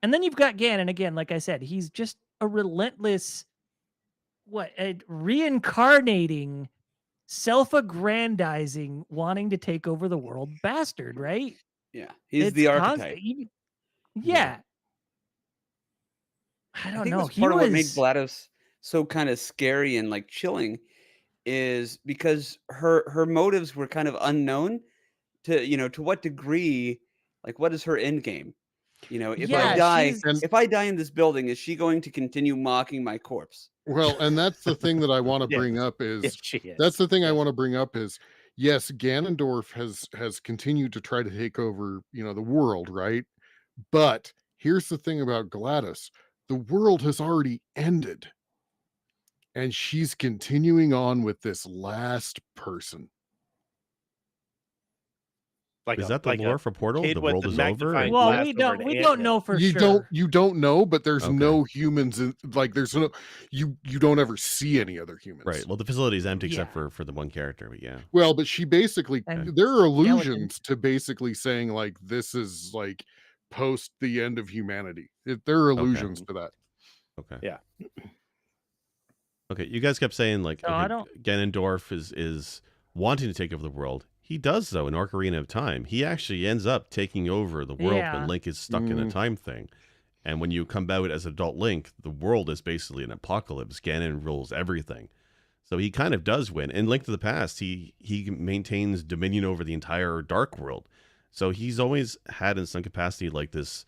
And then you've got Ganon again, like I said, he's just a relentless, a reincarnating, self-aggrandizing, wanting to take over the world bastard, right? Yeah. He's It's the const- archetype. Yeah. I I don't think know. that's part of what made GLaDOS so kind of scary and like chilling is because her motives were kind of unknown to what degree, like what is her end game? If Yeah, I die, she's- if I die in this building, is she going to continue mocking my corpse? Well, and that's the thing that I want to Yes. bring up is Yes, she is. that's the thing I want to bring up is yes, Ganondorf has continued to try to take over, the world, right? But here's the thing about GLaDOS. The world has already ended. And she's continuing on with this last person. Like Is a, that the like lore a for Portal? kid The with world the is over. magnifying and- Well, glass we over don't an we don't know anthill. for you sure. don't know, but there's Okay. no humans in, like there's no you don't ever see any other humans. Right. Well, the facility is empty except Yeah. for the one character, but yeah. Well, but she basically And there are skeleton. allusions to basically saying like this is like post the end of humanity. There are allusions to that. Okay. Yeah. Okay. You guys kept saying like, No, I okay, don't- Ganondorf is wanting to take over the world. He does though in Ocarina of Time. He actually ends up taking over the world Yeah. when Link is stuck in a time thing. And when you come out as adult Link, the world is basically an apocalypse. Ganon rules everything. So he kind of does win. In Link to the Past, he maintains dominion over the entire Dark World. So he's always had in some capacity like this,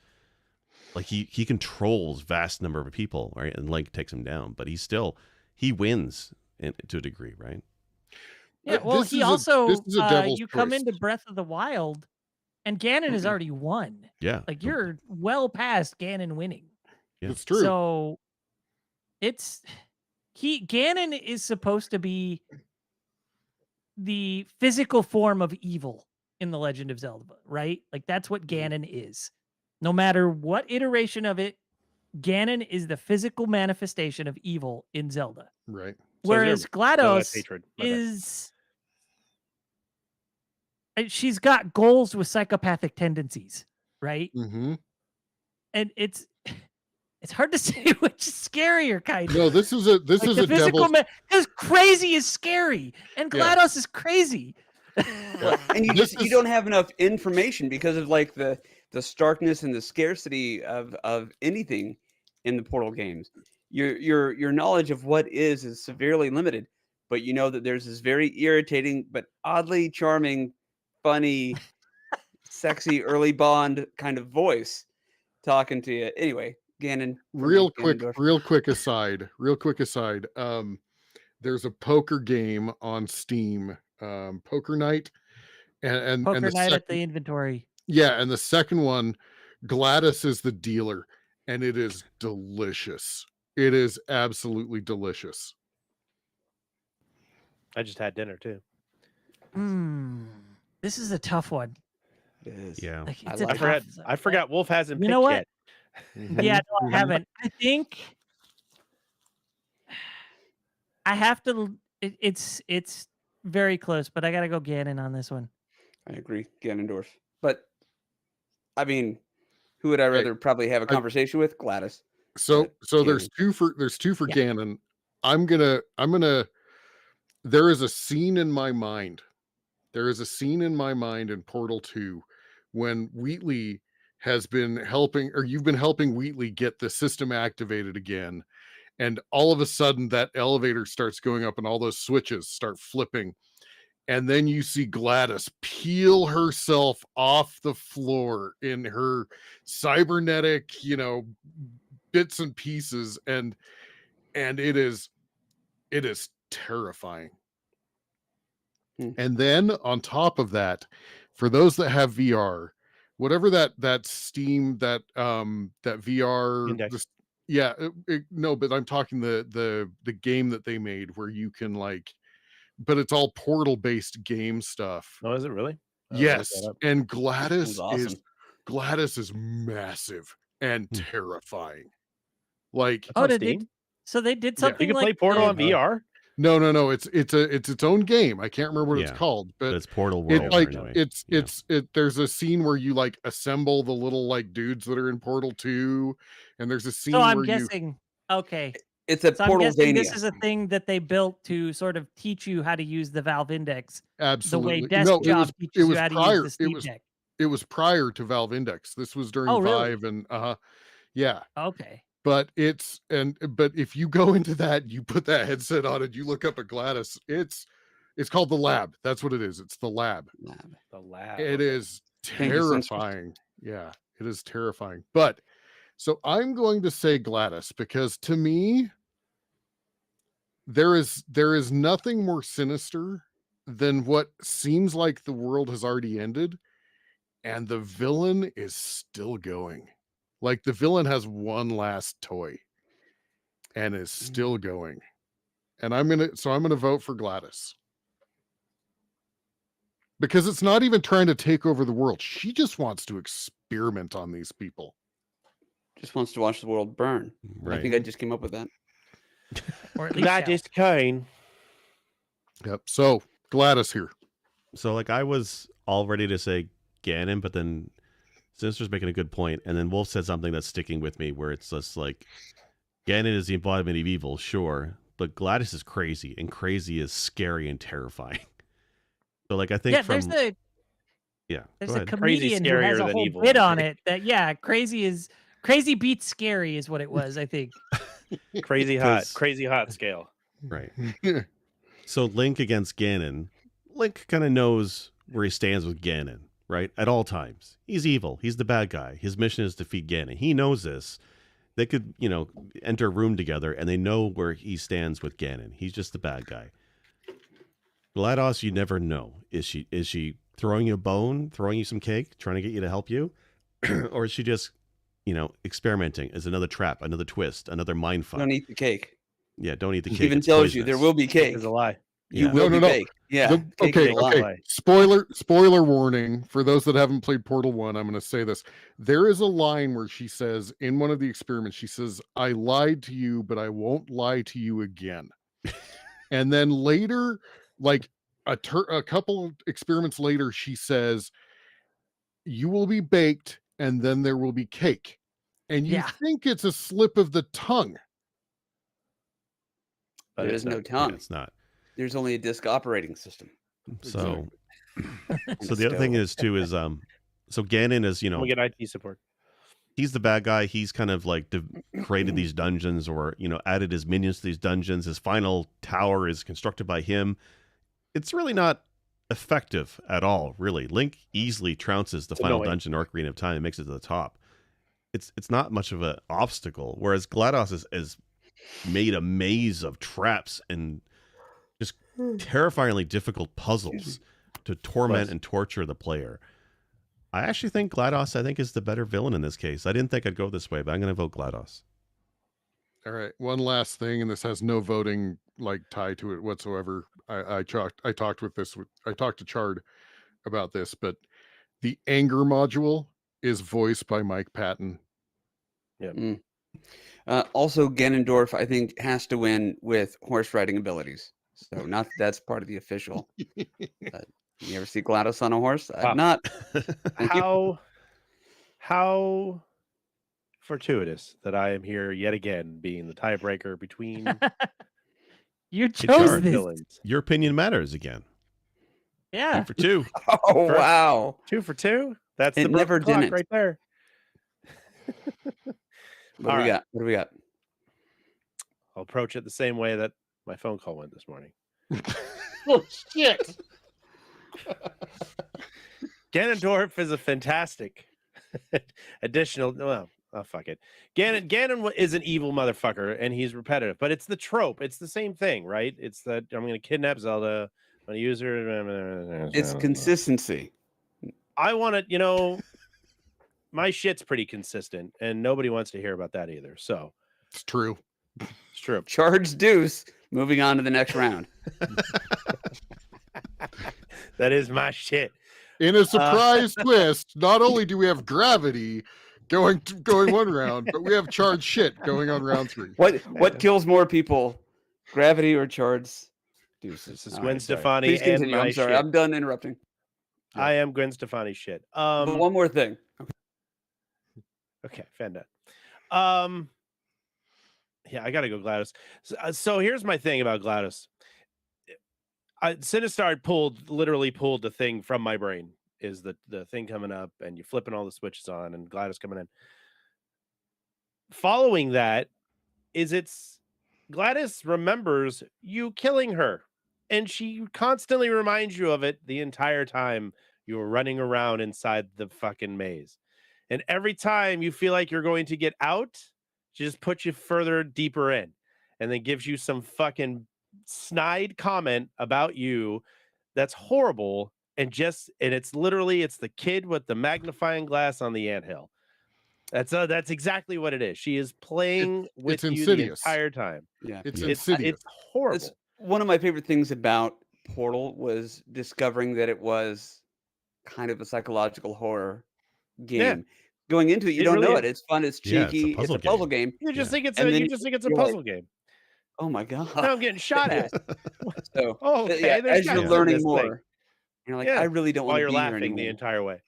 like he controls vast number of people, right? And Link takes him down, but he wins to a degree, right? Yeah, But well, this he is also this is a devil's you come choice. into Breath of the Wild, and Ganon has already won. Yeah. Like you're well past Ganon winning. Yeah. It's true. So Ganon is supposed to be the physical form of evil in The Legend of Zelda, right? Like that's what Ganon is. No matter what iteration of it, Ganon is the physical manifestation of evil in Zelda. Right. Whereas No, GLaDOS that's hatred. My bad. she's got goals with psychopathic tendencies, right? Mm-hmm. And it's hard to say which is scarier, kind of. No, this is a Like the physical devil's. because crazy is scary, and Yeah. GLaDOS is crazy. And you This just you is- don't have enough information because of like the starkness and the scarcity of anything in the Portal games. Your knowledge of what is severely limited, but you know that there's this very irritating but oddly charming, funny, sexy early Bond kind of voice talking to you. Anyway, Ganon. for me, Ganondorf. Real quick aside. There's a poker game on Steam, Poker Night, and Poker the night at second, the inventory. yeah, and the second one, GLaDOS is the dealer, and it is delicious. It is absolutely delicious. I just had dinner too. This is a tough one. It is. Yeah. Like, I it's a like I it. tough- I forgot Wolf hasn't You picked know what? yet. Yeah, no, I haven't. I think I have to. It's very close, but I gotta go Ganon on this one. I agree, Ganondorf. But I mean, who would I rather probably have a conversation with? GLaDOS. So there's Ganon. two for Yeah. Ganon. I'm gonna there is a scene in my mind. There is a scene in my mind in Portal 2 when Wheatley has been helping, or you've been helping Wheatley get the system activated again. And all of a sudden that elevator starts going up and all those switches start flipping. And then you see GLaDOS peel herself off the floor in her cybernetic, bits and pieces. And it is terrifying. And then on top of that, for those that have VR, whatever that Steam, that VR, Index. no, but I'm talking the game that they made where you can but it's all Portal based game stuff. Oh, is it really? I'll look Yes, that up. and Sounds awesome. GLaDOS is massive and terrifying. Like, It's on did they? Steam? So they did Yeah. something You can like play Portal the- on VR. no, it's its own game. I can't remember what it's Yeah. called, But but it's Portal World. it's like anyway. there's a scene where you assemble the little dudes that are in Portal 2, and there's a scene So I'm where guessing. Okay. It's a So I'm guessing this Portalzania. is a thing that they built to sort of teach you how to use the Valve Index absolutely the way desktop teaches it you was how to prior use the Steam Deck. it was prior to Valve Index. This was during Oh, really? Vive and yeah. Okay. But but if you go into that, you put that headset on and you look up at GLaDOS, it's called the Lab. That's what it is. It's the Lab. The lab. It is Thank you, Censor. terrifying. Yeah, it is terrifying. But so I'm going to say GLaDOS because to me, there is nothing more sinister than what seems like the world has already ended, and the villain is still going. Like the villain has one last toy and is still going. And I'm gonna vote for GLaDOS. because it's not even trying to take over the world. She just wants to experiment on these people. Just wants to watch the world burn. Right. I think I just came up with that. Or at least GLaDOS Kane. Yep. So GLaDOS here. So like I was all ready to say Ganon, but then Sinister's making a good point, and then Wolf said something that's sticking with me, where it's just like Ganon is the embodiment of evil, sure, but GLaDOS is crazy, and crazy is scary and terrifying. So like I think yeah, from there's a yeah, there's go a ahead. Crazy comedian who has scarier a than whole evil, bit I on think. it that crazy beats scary is what it was, I think. Crazy hot. 'Cause- Crazy hot scale. Right. So Link against Ganon, Link kind of knows where he stands with Ganon, right? At all times. He's evil. He's the bad guy. His mission is to defeat Ganon. He knows this. They could, enter a room together and they know where he stands with Ganon. He's just the bad guy. GLaDOS, you never know. Is she throwing you a bone, throwing you some cake, trying to get you to help you? Or is she just, experimenting as another trap, another twist, another mind fuck? Don't eat the cake. Yeah, don't eat the It cake. even It's tells you there poisonous. will be cake. It's a lie. You Yeah. will No, be no, no. baked. Yeah. cake Okay, is a lie. okay. Spoiler warning for those that haven't played Portal 1. I'm going to say this. There is a line where she says in one of the experiments, she says, "I lied to you, but I won't lie to you again." And then later, like a couple experiments later, she says, "You will be baked, and then there will be cake." And you Yeah. think it's a slip of the tongue. But There it's is no not. Yeah, tongue. it's not. There's only a disk operating system. So, And so a the other thing stove. is too is so Ganon is We get IT support. he's the bad guy. He's kind of like created these dungeons, or added his minions to these dungeons. His final tower is constructed by him. It's really not effective at all. Really, Link easily trounces the It's final annoying. dungeon, Ocarina of Time, and makes it to the top. It's not much of an obstacle. Whereas GLaDOS is made a maze of traps and just terrifyingly difficult puzzles to torment and torture the player. I actually think GLaDOS, is the better villain in this case. I didn't think I'd go this way, but I'm going to vote GLaDOS. All right, one last thing, and this has no voting tie to it whatsoever. I talked to Chard about this, but the anger module is voiced by Mike Patton. Also, Ganondorf, I think, has to win with horse riding abilities. So, not that that's part of the official. You ever see GLaDOS on a horse? I've not. Thank you. How fortuitous that I am here yet again, being the tiebreaker between You Hey, chose Chard, this. villains. Your opinion matters again. Yeah. 2 for 2. Oh, First- wow. 2 for 2. That's It the never broken clock didn't. right there. What do All we right. got? What do we got? I'll approach it the same way that my phone call went this morning. Oh shit! Ganondorf is a fantastic additional. Well, oh fuck it. Ganon is an evil motherfucker, and he's repetitive. But it's the trope. It's the same thing, right? It's that I'm going to kidnap Zelda. I'm going to use her. It's consistency. I want to. My shit's pretty consistent, and nobody wants to hear about that either. So It's true. it's true. Charge deuce. Moving on to the next round. That is my shit. In a surprise twist, not only do we have gravity going one round, but we have charged shit going on round 3. What kills more people, gravity or Chard's deuces? This is All Gwen right, sorry. Stefani Please and continue. my I'm sorry. shit. I'm done interrupting. I am Gwen Stefani shit. But one more thing. Okay, fan done. Yeah, I gotta go GLaDOS. So here's my thing about GLaDOS. Sinistar literally pulled the thing from my brain. Is the thing coming up and you flipping all the switches on and GLaDOS coming in. Following that is GLaDOS remembers you killing her, and she constantly reminds you of it the entire time you were running around inside the fucking maze. And every time you feel like you're going to get out, she just puts you further deeper in and then gives you some fucking snide comment about you that's horrible. And it's literally the kid with the magnifying glass on the anthill. That's exactly what it is. She is playing with it's you insidious. the entire time. Yeah. It's Yeah. insidious. It's horrible. That's one of my favorite things about Portal was discovering that it was kind of a psychological horror Yeah. game. Going into it, you It don't really know is. it. It's fun. It's Yeah, it's a cheeky. puzzle It's a puzzle game. game. You just Yeah. think it's And a then you just think it's a you're like, puzzle game. oh my god! Now I'm getting shot It at. is. So Oh, okay. yeah, There's as you're guys in learning this more, thing. you're like, Yeah, I really don't while want to you're be here laughing the anymore. entire way.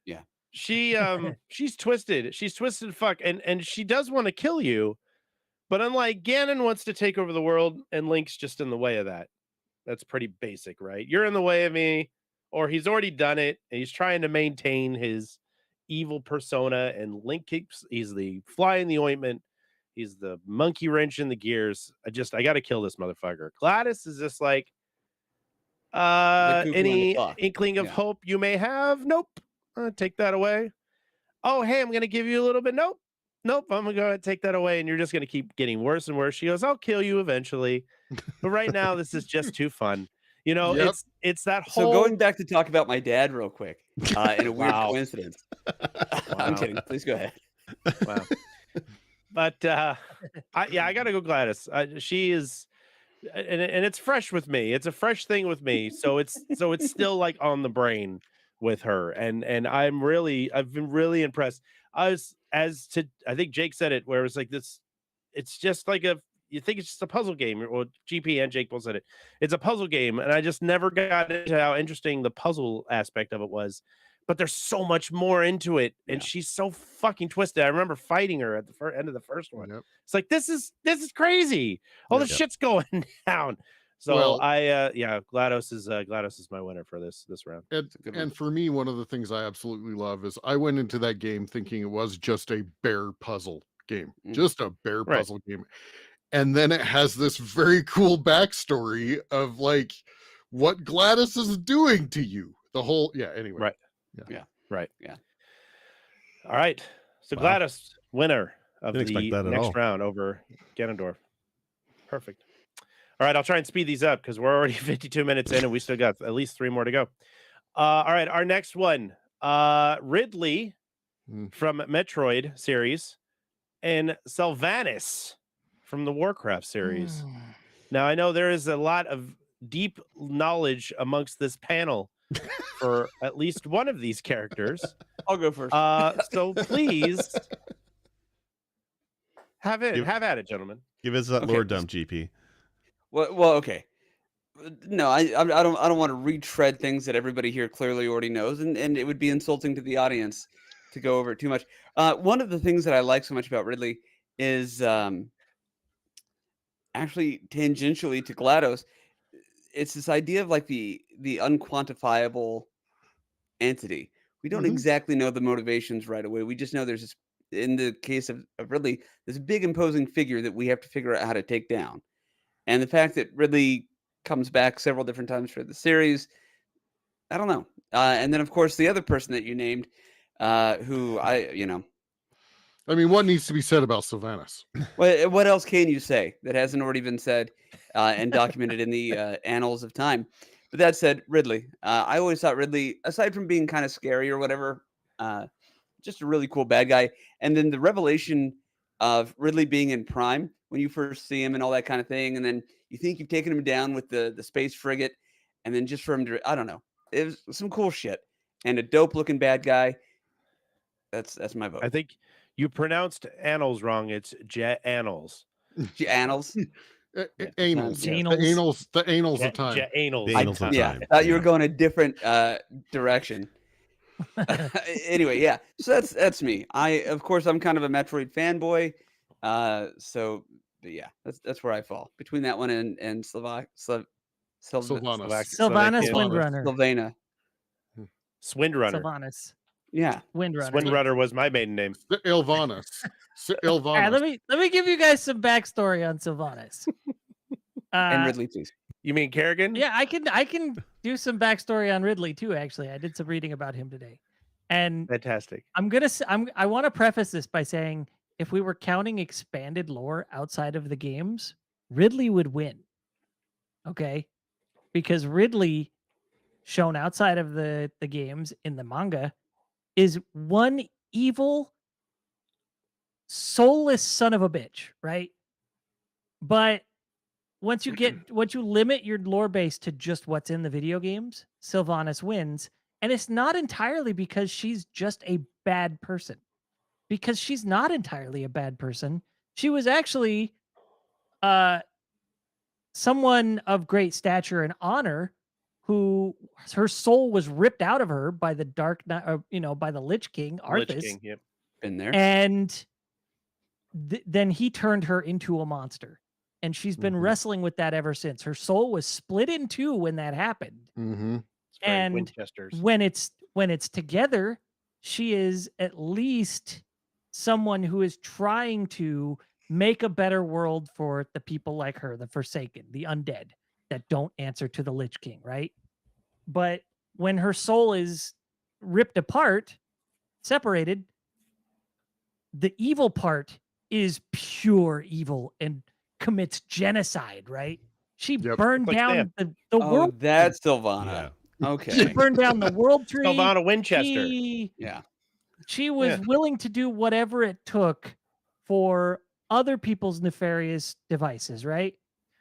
Yeah. She's twisted. She's twisted fuck, and she does want to kill you, but unlike Ganon wants to take over the world, and Link's just in the way of that. That's pretty basic, right? You're in the way of me, or he's already done it, and he's trying to maintain his evil persona, and Link he's the fly in the ointment. He's the monkey wrench in the gears. I got to kill this motherfucker. GLaDOS is just like, The cuckoo and the any clock. inkling of Yeah. hope you may have? Nope. Take that away. Oh, hey, I'm going to give you a little bit. Nope. Nope. I'm going to go ahead and take that away. And you're just going to keep getting worse and worse. She goes, I'll kill you eventually. But right now, this is just too fun. You know, Yep. it's that So whole. going back to talk about my dad real quick, in a weird Wow. coincidence. I'm Wow. kidding. Please go ahead. Wow. But I got to go GLaDOS. She is. And it's fresh with me. It's a fresh thing with me. So it's still like on the brain with her. And I've been really impressed. I think Jake said it, where it's like this, it's just like you think it's just a puzzle game, or GP and Jake both said it. It's a puzzle game, and I just never got into how interesting the puzzle aspect of it was. But there's so much more into it, and Yeah. she's so fucking twisted. I remember fighting her at the end of the first one. Yep. It's like this is crazy. All Yep. this shit's going down. So Well- GLaDOS is my winner for this round. And, It's a good and one. for me, one of the things I absolutely love is I went into that game thinking it was just a bear puzzle game, Mm. just a bear Right. puzzle game. And then it has this very cool backstory of like what GLaDOS is doing to you. The whole, anyway. Right. Yeah. Right. Yeah. All right. So Wow. GLaDOS, winner of Didn't expect the that at next all. round over Ganondorf. Perfect. All right, I'll try and speed these up because we're already 52 minutes in and we still got at least 3 more to go. All right, our next one, Ridley from Metroid series and Sylvanas from the Warcraft series. Now, I know there is a lot of deep knowledge amongst this panel for at least one of these characters. I'll go first. So please have at it, gentlemen. Give us that Okay. lore dump, GP. Well, okay. No, I don't want to retread things that everybody here clearly already knows, and it would be insulting to the audience to go over it too much. One of the things that I like so much about Ridley is actually tangentially to GLaDOS. It's this idea of like the unquantifiable entity. We don't exactly know the motivations right away. We just know there's this, in the case of Ridley, this big imposing figure that we have to figure out how to take down. And the fact that Ridley comes back several different times for the series, I don't know. And then, of course, the other person that you named, who I mean, what needs to be said about Sylvanas? what else can you say that hasn't already been said and documented in the annals of time? But that said, Ridley, I always thought Ridley, aside from being kind of scary or whatever, just a really cool bad guy. And then the revelation of Ridley being in Prime when you first see him and all that kind of thing, and then you think you've taken him down with the space frigate, and then just for him to, I don't know, it was some cool shit and a dope looking bad guy. That's my vote. I think you pronounced annals wrong. It's annals. Annals. Anals. Anals. The anals of time. Annals. The annals of Yeah, time. I thought you were Yeah. going a different direction. Anyway, yeah. So that's me. Of course, I'm kind of a Metroid fanboy. But yeah, that's where I fall between that one and Sylvanas. Sylvanas Windrunner. Sylvana. Swindrunner. Sylvanas Yeah. Windrunner. Swindrunner was my maiden name. Ilvanas. All right, let me give you guys some backstory on Sylvanas. And Ridley, please. You mean Kerrigan? Yeah, I can do some backstory on Ridley too. Actually, I did some reading about him today, and Fantastic. I want to preface this by saying if we were counting expanded lore outside of the games, Ridley would win. Okay, because Ridley, shown outside of the games in the manga, is one evil, soulless son of a bitch, right? But once you limit your lore base to just what's in the video games, Sylvanas wins. And it's not entirely because she's just a bad person. Because she's not entirely a bad person. She was actually someone of great stature and honor who her soul was ripped out of her by the by the Lich King, Arthas. Lich King, yep. Been there. And then he turned her into a monster. And she's been wrestling with that ever since. Her soul was split in two when that happened. Mm-hmm. And Winchesters. when it's together, she is at least someone who is trying to make a better world for the people like her, the Forsaken, the undead that don't answer to the Lich King, right? But when her soul is ripped apart, separated, the evil part is pure evil and commits genocide, right? She Yep. burned Like down the Oh, world. that's Sylvana. She Okay. burned down the world tree. Sylvana Winchester. Yeah. She was Yeah. willing to do whatever it took for other people's nefarious devices, right?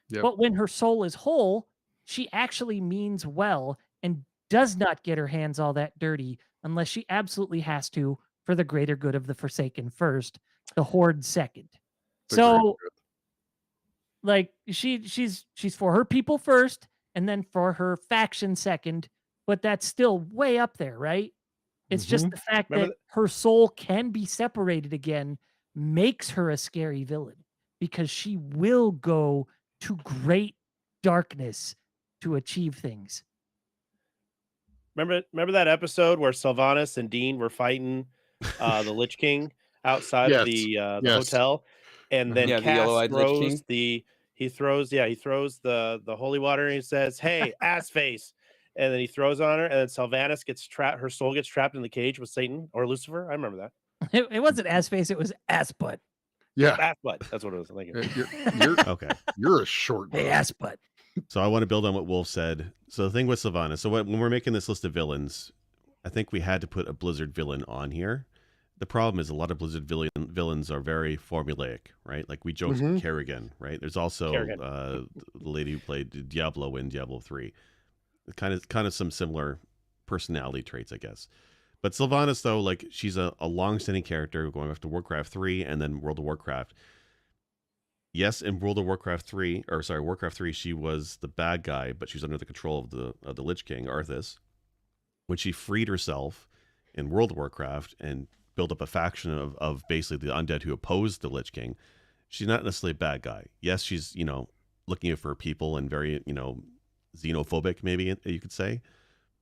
Yep. But when her soul is whole, she actually means well and does not get her hands all that dirty unless she absolutely has to for the greater good of the Forsaken first, the Horde second. The So greater like she's for her people first and then for her faction second, but that's still way up there, right? It's just the fact Remember that her soul can be separated again makes her a scary villain because she will go to great darkness to achieve things. Remember that episode where Sylvanas and Dean were fighting the Lich King outside of the hotel, and then Yeah, the Cass yellow-eyed Lich throws King. he throws the holy water and he says, "Hey, ass face," and then he throws on her, and then Sylvanas gets trapped. Her soul gets trapped in the cage with Satan or Lucifer. I remember that. It wasn't ass face, it was ass butt. Yeah. Ass butt. That's what it was. I'm thinking. Okay. You're a short Hey, man. ass butt. So I want to build on what Wolf said. So the thing with Sylvanas, so when we're making this list of villains, I think we had to put a Blizzard villain on here. The problem is a lot of Blizzard villains are very formulaic, right? Like we joked Kerrigan, right? There's also the lady who played Diablo in Diablo 3. Kind of some similar personality traits, I guess. But Sylvanas, though, like she's a long-standing character going back to Warcraft 3 and then World of Warcraft. Yes, in Warcraft 3, she was the bad guy, but she was under the control of the Lich King, Arthas. When she freed herself in World of Warcraft and built up a faction of basically the undead who opposed the Lich King, she's not necessarily a bad guy. Yes, she's, looking out for her people and very, xenophobic, maybe you could say,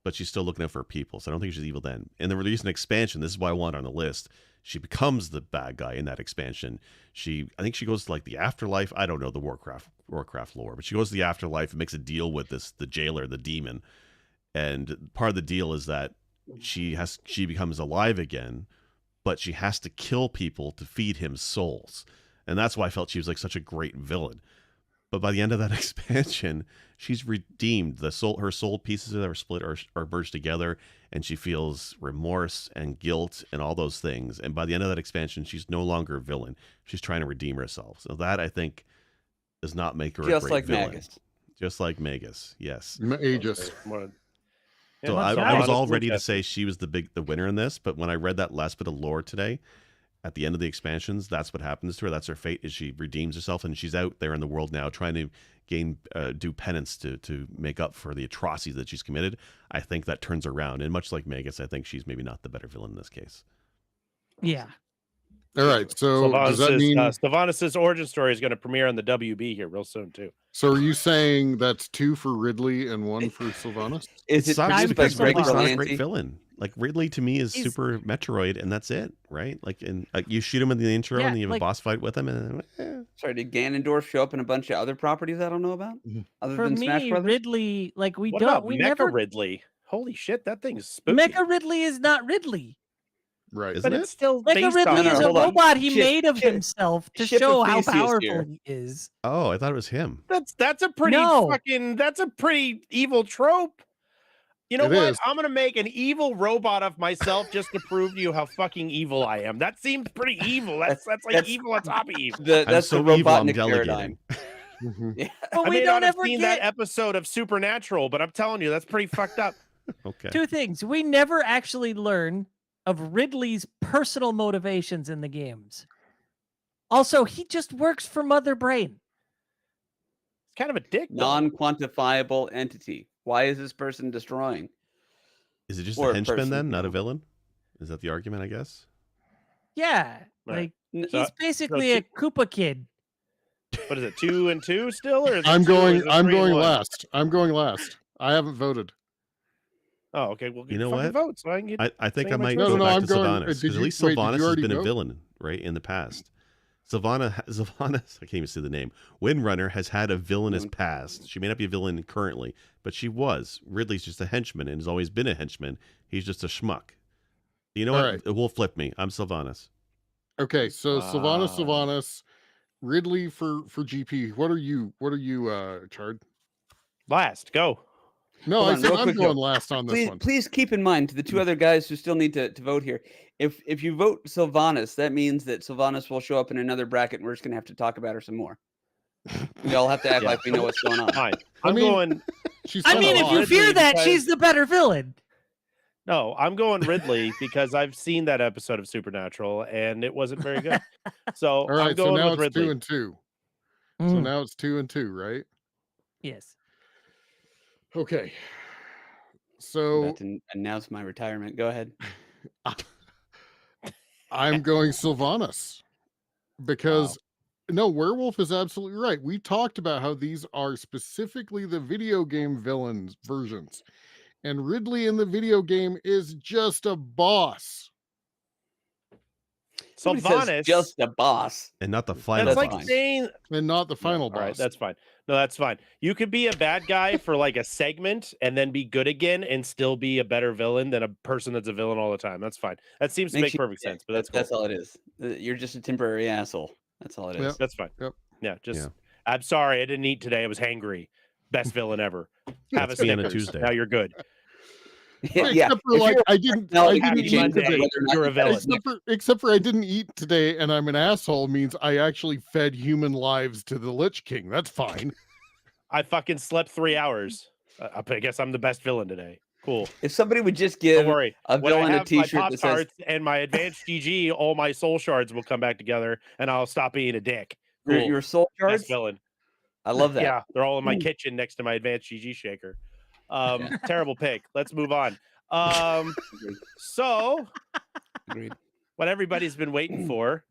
but she's still looking out for her people. So I don't think she's evil then. And the recent expansion, this is why I want her on the list. She becomes the bad guy in that expansion. I think she goes to like the afterlife. I don't know the Warcraft lore, but she goes to the afterlife and makes a deal with the jailer, the demon. And part of the deal is that she becomes alive again, but she has to kill people to feed him souls. And that's why I felt she was like such a great villain. But by the end of that expansion, she's redeemed. Her soul pieces that are split are merged together, and she feels remorse and guilt and all those things. And by the end of that expansion, she's no longer a villain. She's trying to redeem herself. So that, I think, does not make her a great villain. Magus. Just like Magus, yes. Aegis. So I was all ready to say she was the winner in this, but when I read that last bit of lore today, at the end of the expansions, that's what happens to her. That's her fate, is she redeems herself, and she's out there in the world now trying to do penance to make up for the atrocities that she's committed. I think that turns around, and much like Magus, I think she's maybe not the better villain in this case. Yeah. All right. So does that mean Sylvanas' origin story is going to premiere on the WB here real soon too? So are you saying that's 2 for Ridley and 1 for Sylvanas? Is it sucks produced by because Greg Ridley's not a Berlanti? great villain. Like Ridley to me is super Metroid, and that's it, right? Like, you shoot him in the intro, and you have a boss fight with him, and Sorry, did Ganondorf show up in a bunch of other properties I don't know about? Other For than Smash me, Brothers? Ridley, like we What don't, about we Mecha never. Ridley? Holy shit, that thing's spooky. Mecha Ridley is not Ridley. Right. Isn't but it? it's still Mecha based Ridley on is a hold on. robot he Ship- made of ship- himself to Ship show of how Theseus powerful here. he is. oh, I thought it was him. That's a pretty No. that's a pretty evil trope. You know It what? is. I'm gonna make an evil robot of myself just to prove to you how fucking evil I am. That seems pretty evil. That's like That's- evil on top of evil. I'm That's so the evil, I'm Robotnik delegating. paradigm. Mhm. Yeah. But I we may don't not have ever seen get that episode of Supernatural, but I'm telling you, that's pretty fucked up. Okay. two things. We never actually learn of Ridley's personal motivations in the games. Also, he just works for Mother Brain. It's kind of a dick, though. Non-quantifiable entity. Why is this person destroying? Is it just Or a a henchman person, then, you not a know. villain? Is that the argument? I guess. Yeah, Right. like So- he's basically a Koopa kid. What is it, 2 and 2 still, or is it I'm 2, or going. is it I'm 3 and going 1? last. I'm going last. I haven't voted. Oh, okay. Well, You know fucking what? vote so I can get. I think Say I my might choice. go No, back I'm to going- Sylvanas did because at you- least wait, did you Sylvanas has already been a vote? villain, right, in the past. Sylvanas, I can't even say the name. Windrunner has had a villainous past. She may not be a villain currently, but she was. Ridley's just a henchman and has always been a henchman. He's just a schmuck. You know All what? right. It will flip me. I'm Sylvanas. Okay, so Wow. Sylvanas, Ridley for GP. What are you? Chard? Last, go. No, Hold I on, said real I'm quick, going though. last on this Please, one. please keep in mind the two other guys who still need to vote here. If you vote Sylvanas, that means that Sylvanas will show up in another bracket, and we're just gonna have to talk about her some more. We all have to act Yeah. like we know what's going on. Fine. I I'm mean- going. She's I kinda mean, if hot. you Ridley fear that, because- she's the better villain. No, I'm going Ridley because I've seen that episode of Supernatural and it wasn't very good. So All right, I'm so going now with it's Ridley. 2 and 2. So Mm, now it's 2 and 2, right? yes. Okay. I'm So about to announce my retirement. Go ahead. I'm going Sylvanas because no, Werewolf is absolutely right. We talked about how these are specifically the video game villains versions, and Ridley in the video game is just a boss. Nobody says Sylvanas. just a boss. And not the final That's That's like fine. saying. And not the final All right, boss. that's fine. No, that's fine. You could be a bad guy for like a segment and then be good again and still be a better villain than a person that's a villain all the time. That's fine. That seems to Makes make you- perfect yeah, sense, but that's cool. That's all it is. You're just a temporary asshole. That's all it is. Yep. That's fine. Yep. Yeah, just Yeah. I'm sorry I didn't eat today. I was hangry. Best villain ever. Have That's a me on a Snickers. Tuesday. Now you're good. Yeah. Except for If like you're I didn't personality, Happy eat Monday, today. whether or not you're a you've had villain. Except for I didn't eat today and I'm an asshole means I actually fed human lives to the Lich King. That's fine. I fucking slept 3 hours. I guess I'm the best villain today. Cool. If somebody would just Don't give worry. a When I villain a have my T-shirt Pop that says Tarts and my advanced GG, all my soul shards will come back together, and I'll stop being a dick. Cool. your soul Best shards, villain. I love that. Yeah, they're all in my Ooh. kitchen next to my advanced GG shaker. Yeah. Terrible pick. Let's move on. Agreed. So Agreed. what everybody's been waiting for.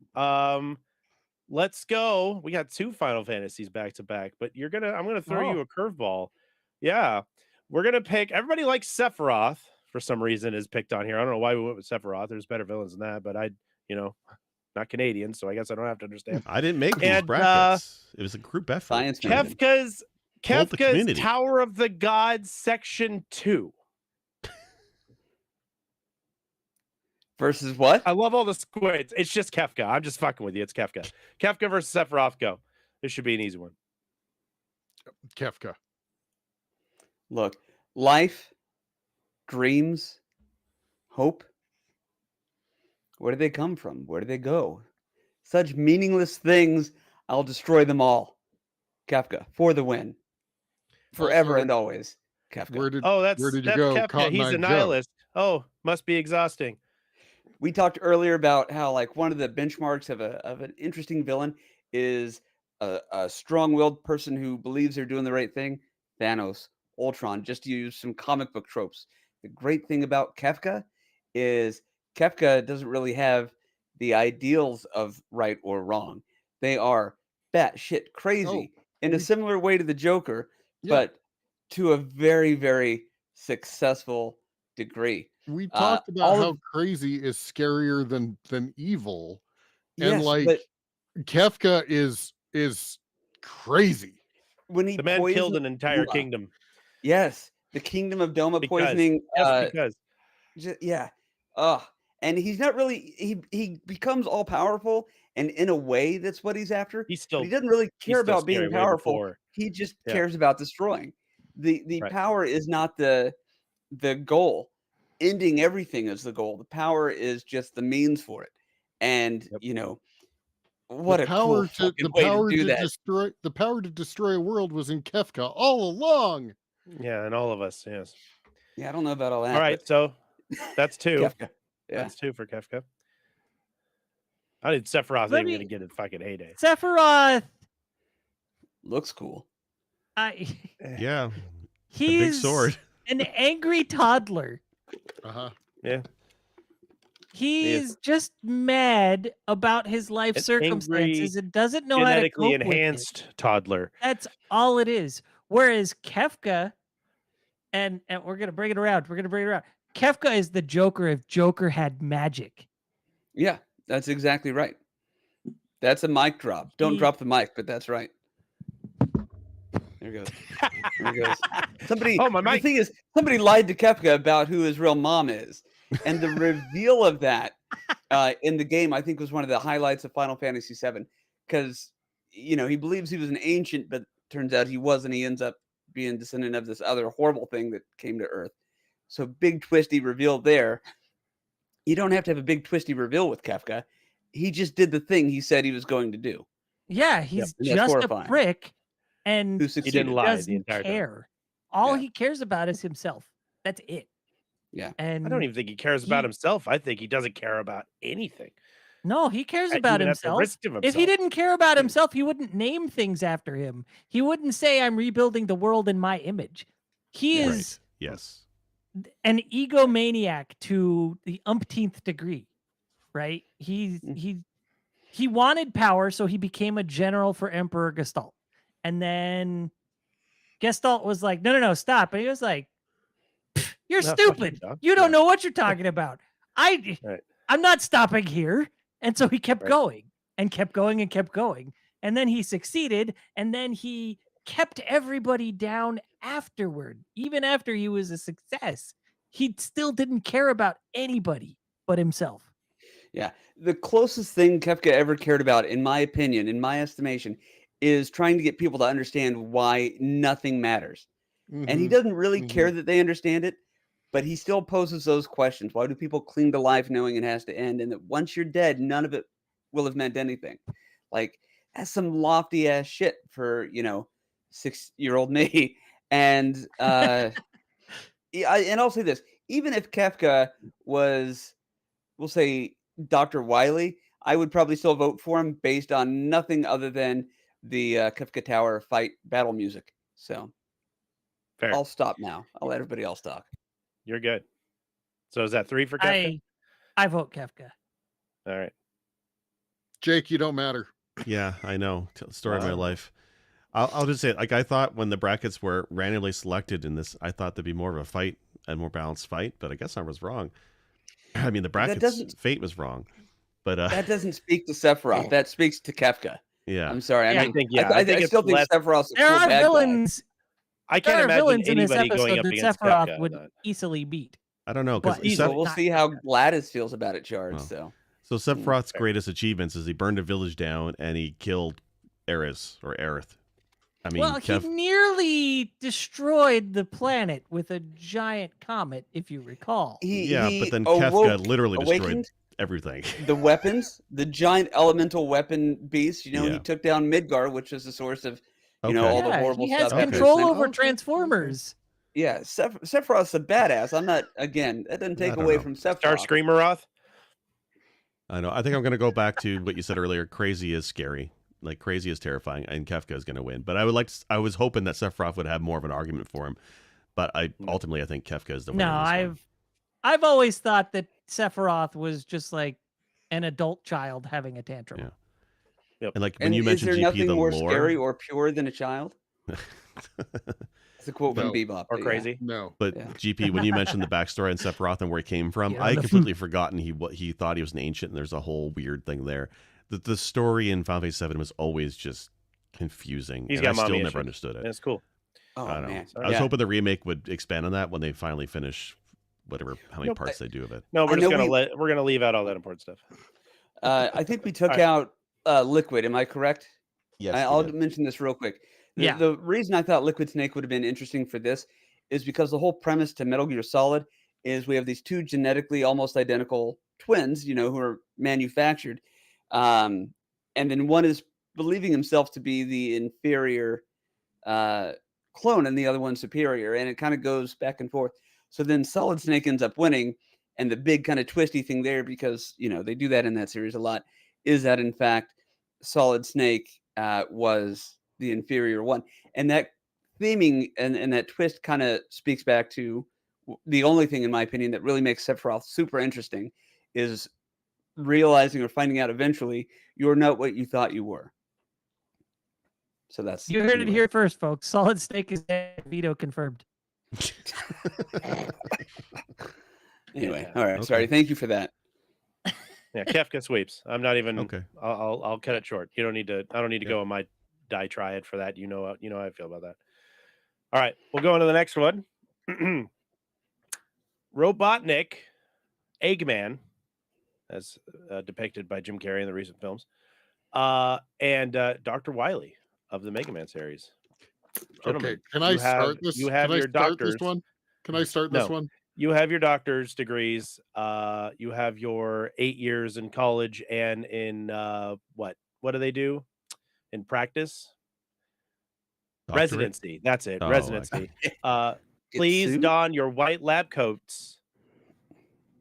Let's go. We got 2 Final Fantasies back to back, but I'm gonna throw you a curveball. Yeah. We're gonna pick everybody likes Sephiroth for some reason is picked on here. I don't know why we went with Sephiroth. There's better villains than that, but not Canadian, so I guess I don't have to understand. I didn't make these And, brackets. It was a group effort. Science man. Kefka's Hold the community. Tower of the Gods Section 2. Versus what? I love all the squids. It's just Kefka. I'm just fucking with you. It's Kefka. Kefka versus Sephiroth. Go. This should be an easy one. Kefka. Look, life, dreams, hope. Where do they come from? Where do they go? Such meaningless things. I'll destroy them all. Kefka for the win. Forever Also, and always. Kefka. Where did Oh, that's you that's go, Kefka. Cotton He's Eye a Joe? nihilist. Oh, must be exhausting. We talked earlier about how like one of the benchmarks of an interesting villain is a strong-willed person who believes they're doing the right thing. Thanos, Ultron, just to use some comic book tropes. The great thing about Kefka is Kefka doesn't really have the ideals of right or wrong. They are batshit crazy in a we- similar way to the Joker, Yeah. but to a very, very successful degree. We talked about all how of- crazy is scarier than evil. Yes, And like but Kefka is crazy. when he The man killed poisoned an entire Doma- kingdom. Yes, the kingdom of Doma Because- poisoning. Just because. Yeah. And he's not really. He becomes all powerful, and in a way, that's what he's after. He's But still he doesn't really he's care still about being scary way powerful. before. He just Yeah. cares about destroying. The Right. power is not the goal. Ending everything is the goal. The power is just the means for it. And Yep. What the a cool power fucking way to do that. the power to destroy a world was in Kefka all along. Yeah, and all of us. Yes. Yeah, I don't know about all that. All right, so that's but 2. Kefka. Yeah. That's 2 for Kefka. I think Sephiroth Let ain't me- gonna get a fucking heyday. Sephiroth. Looks cool. Yeah, He's a big sword. an angry toddler. Uh-huh. Yeah. He's just mad about his life An circumstances and doesn't know how to Genetically cope with it. enhanced toddler. That's all it is. Whereas Kefka, and we're gonna bring it around. Kefka is the Joker if Joker had magic. Yeah, that's exactly right. That's a mic drop. Don't He- drop the mic, but that's right. There goes. There goes. Somebody. Oh, my The mic. thing is, somebody lied to Kefka about who his real mom is, and the reveal of that in the game, I think, was one of the highlights of Final Fantasy VII, because he believes he was an ancient, but turns out he wasn't. He ends up being descendant of this other horrible thing that came to Earth. So big twisty reveal there. You don't have to have a big twisty reveal with Kefka. He just did the thing he said he was going to do. Yeah, he's and that's just a horrifying. prick, and Who He succeeded? didn't lie the doesn't entire time. care. All Yeah. he cares about is himself. That's it. Yeah. And I don't even think he cares about he- himself. I think he doesn't care about anything. No, he cares Even about at the himself. risk of If he himself. didn't care about himself, he wouldn't name things after him. He wouldn't say, "I'm rebuilding the world in my image." He Yeah. is Right. Yes. an egomaniac to the umpteenth degree, right? Mm. He wanted power, so he became a general for Emperor Gestalt. And then Gestalt was like, no, stop. And he was like, "Pfft, you're No, fuck stupid. you, dog." You don't Yeah. know what you're talking about. Right. I'm not stopping here." And so he kept Right. going and kept going and kept going. And then he succeeded. And then he kept everybody down afterward. Even after he was a success, he still didn't care about anybody but himself. Yeah. The closest thing Kefka ever cared about, in my opinion, in my estimation, is trying to get people to understand why nothing matters. And he Mhm. doesn't really care that they understand it, but he still poses those questions. Why do people cling to life knowing it has to end? And that once you're dead, none of it will have meant anything. Like, that's some lofty ass shit for, 6-year-old me. And and I'll say this, even if Kefka was, we'll say, Dr. Wily, I would probably still vote for him based on nothing other than the Kefka Tower fight battle music. So Fair. I'll stop now. I'll let everybody else talk. You're good. So is that 3 for Kefka? I vote Kefka. All right. Jake, you don't matter. Yeah, I know. Story of my Wow. life. I'll just say, like, I thought when the brackets were randomly selected in this, I thought there'd be more of a fight, a more balanced fight, but I guess I was wrong. I mean, the brackets doesn't- fate was wrong, but That doesn't speak to Sephiroth. That speaks to Kefka. yeah, I'm sorry. Yeah. I think I it's still think less- Sephiroth's a There cool are bad guy. villains. I There can't are imagine villains in this anybody going episode up that against Sephiroth Kefka. would easily beat. I don't know because But Well, we'll see how GLaDOS feels about it, Charge. Well. So so Sephiroth's fair. greatest achievements is he burned a village down and he killed Aerith or Aerith. I mean, Well, he nearly destroyed the planet with a giant comet, if you recall. yeah, but then awoke- Kefka literally destroyed awakened everything. the weapons, the giant elemental weapon beast. He Yeah. took down Midgar, which was the source of Okay. all the horrible he has stuff. after control his thing. over Okay. Transformers. Yeah, Sephiroth's a badass. I'm not. Again, that doesn't take don't away know. from Sephiroth. Star Screameroth? I know. I think I'm going to go back to what you said earlier. Crazy is scary. Like crazy is terrifying, and Kefka is going to win. But I would like. I was hoping that Sephiroth would have more of an argument for him. But ultimately I think Kefka is the winner. No, of this one. I've always thought that Sephiroth was just like an adult child having a tantrum. Yeah. And like when And you is mentioned there GP, nothing the more lore. scary or pure than a child? It's a quote from No. Bebop. Or but yeah. crazy? No. But Yeah. GP, when you mentioned the backstory on Sephiroth and where he came from, Yeah, I the- completely forgotten he thought he was an ancient, and there's a whole weird thing there. The story in Final Fantasy VII was always just confusing. He's and got I still mommy never issues. understood it. That's cool. Oh I don't know. man, I was Yeah. hoping the remake would expand on that when they finally finish how many Nope. parts they do of it. No, I know we're gonna leave out all that important stuff. I think we took All out Liquid. Am I correct? Yes, I'll mention this real quick. Yeah. The reason I thought Liquid Snake would have been interesting for this is because the whole premise to Metal Gear Solid is we have these two genetically almost identical twins, who are manufactured. and then one is believing himself to be the inferior clone, and the other one superior, and it kind of goes back and forth. So then Solid Snake ends up winning, and the big kind of twisty thing there, because they do that in that series a lot, is that in fact Solid Snake was the inferior one, and that theming and that twist kind of speaks back to the only thing, in my opinion, that really makes Sephiroth super interesting is realizing or finding out eventually you're not what you thought you were. So that's You heard it here first, folks. Solid Snake is dead. Veto confirmed. Anyway, Yeah. all right. Okay. Sorry. Thank you for that. Yeah, Kefka sweeps. I'm not even. Okay. I'll cut it short. You don't need to. I don't need to go on my die triad for that. You know how I feel about that. All right, we'll go on to the next one. Robotnik, Eggman, as depicted by Jim Carrey in the recent films, and Dr. Wily of the Mega Man series. Gentlemen, Okay, can I start this? You have can your I start doctors. this one? Can I start this No. one? You have your doctor's degrees. You have your 8 years in college and in what do they do in practice? Doctorate? Residency. That's it. Oh, Residency. Please don your white lab coats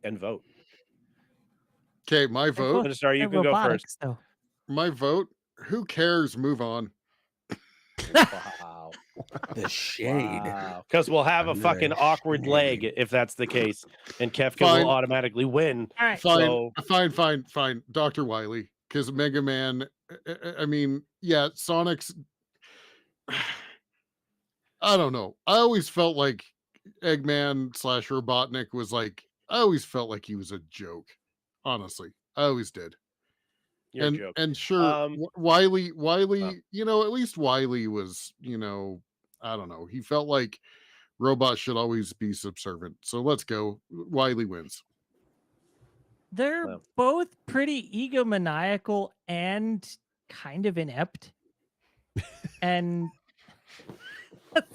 and vote. Okay, my vote. Minister, you can go first. Though. My vote. Who cares? Move on. Wow. The shade. Because we'll have a I'm fucking ready. awkward leg if that's the case, and Kefka Fine. will automatically win. All right. Fine, fine. Dr. Wily, because Mega Man. I mean, yeah, Sonic's. I don't know. I always felt like Eggman / Robotnik was like. I always felt like he was a joke. Honestly, I always did. You're a joke. And sure, Wily, at least Wily was, I don't know. He felt like robots should always be subservient. So let's go. Wily wins. They're Wow. both pretty egomaniacal and kind of inept. And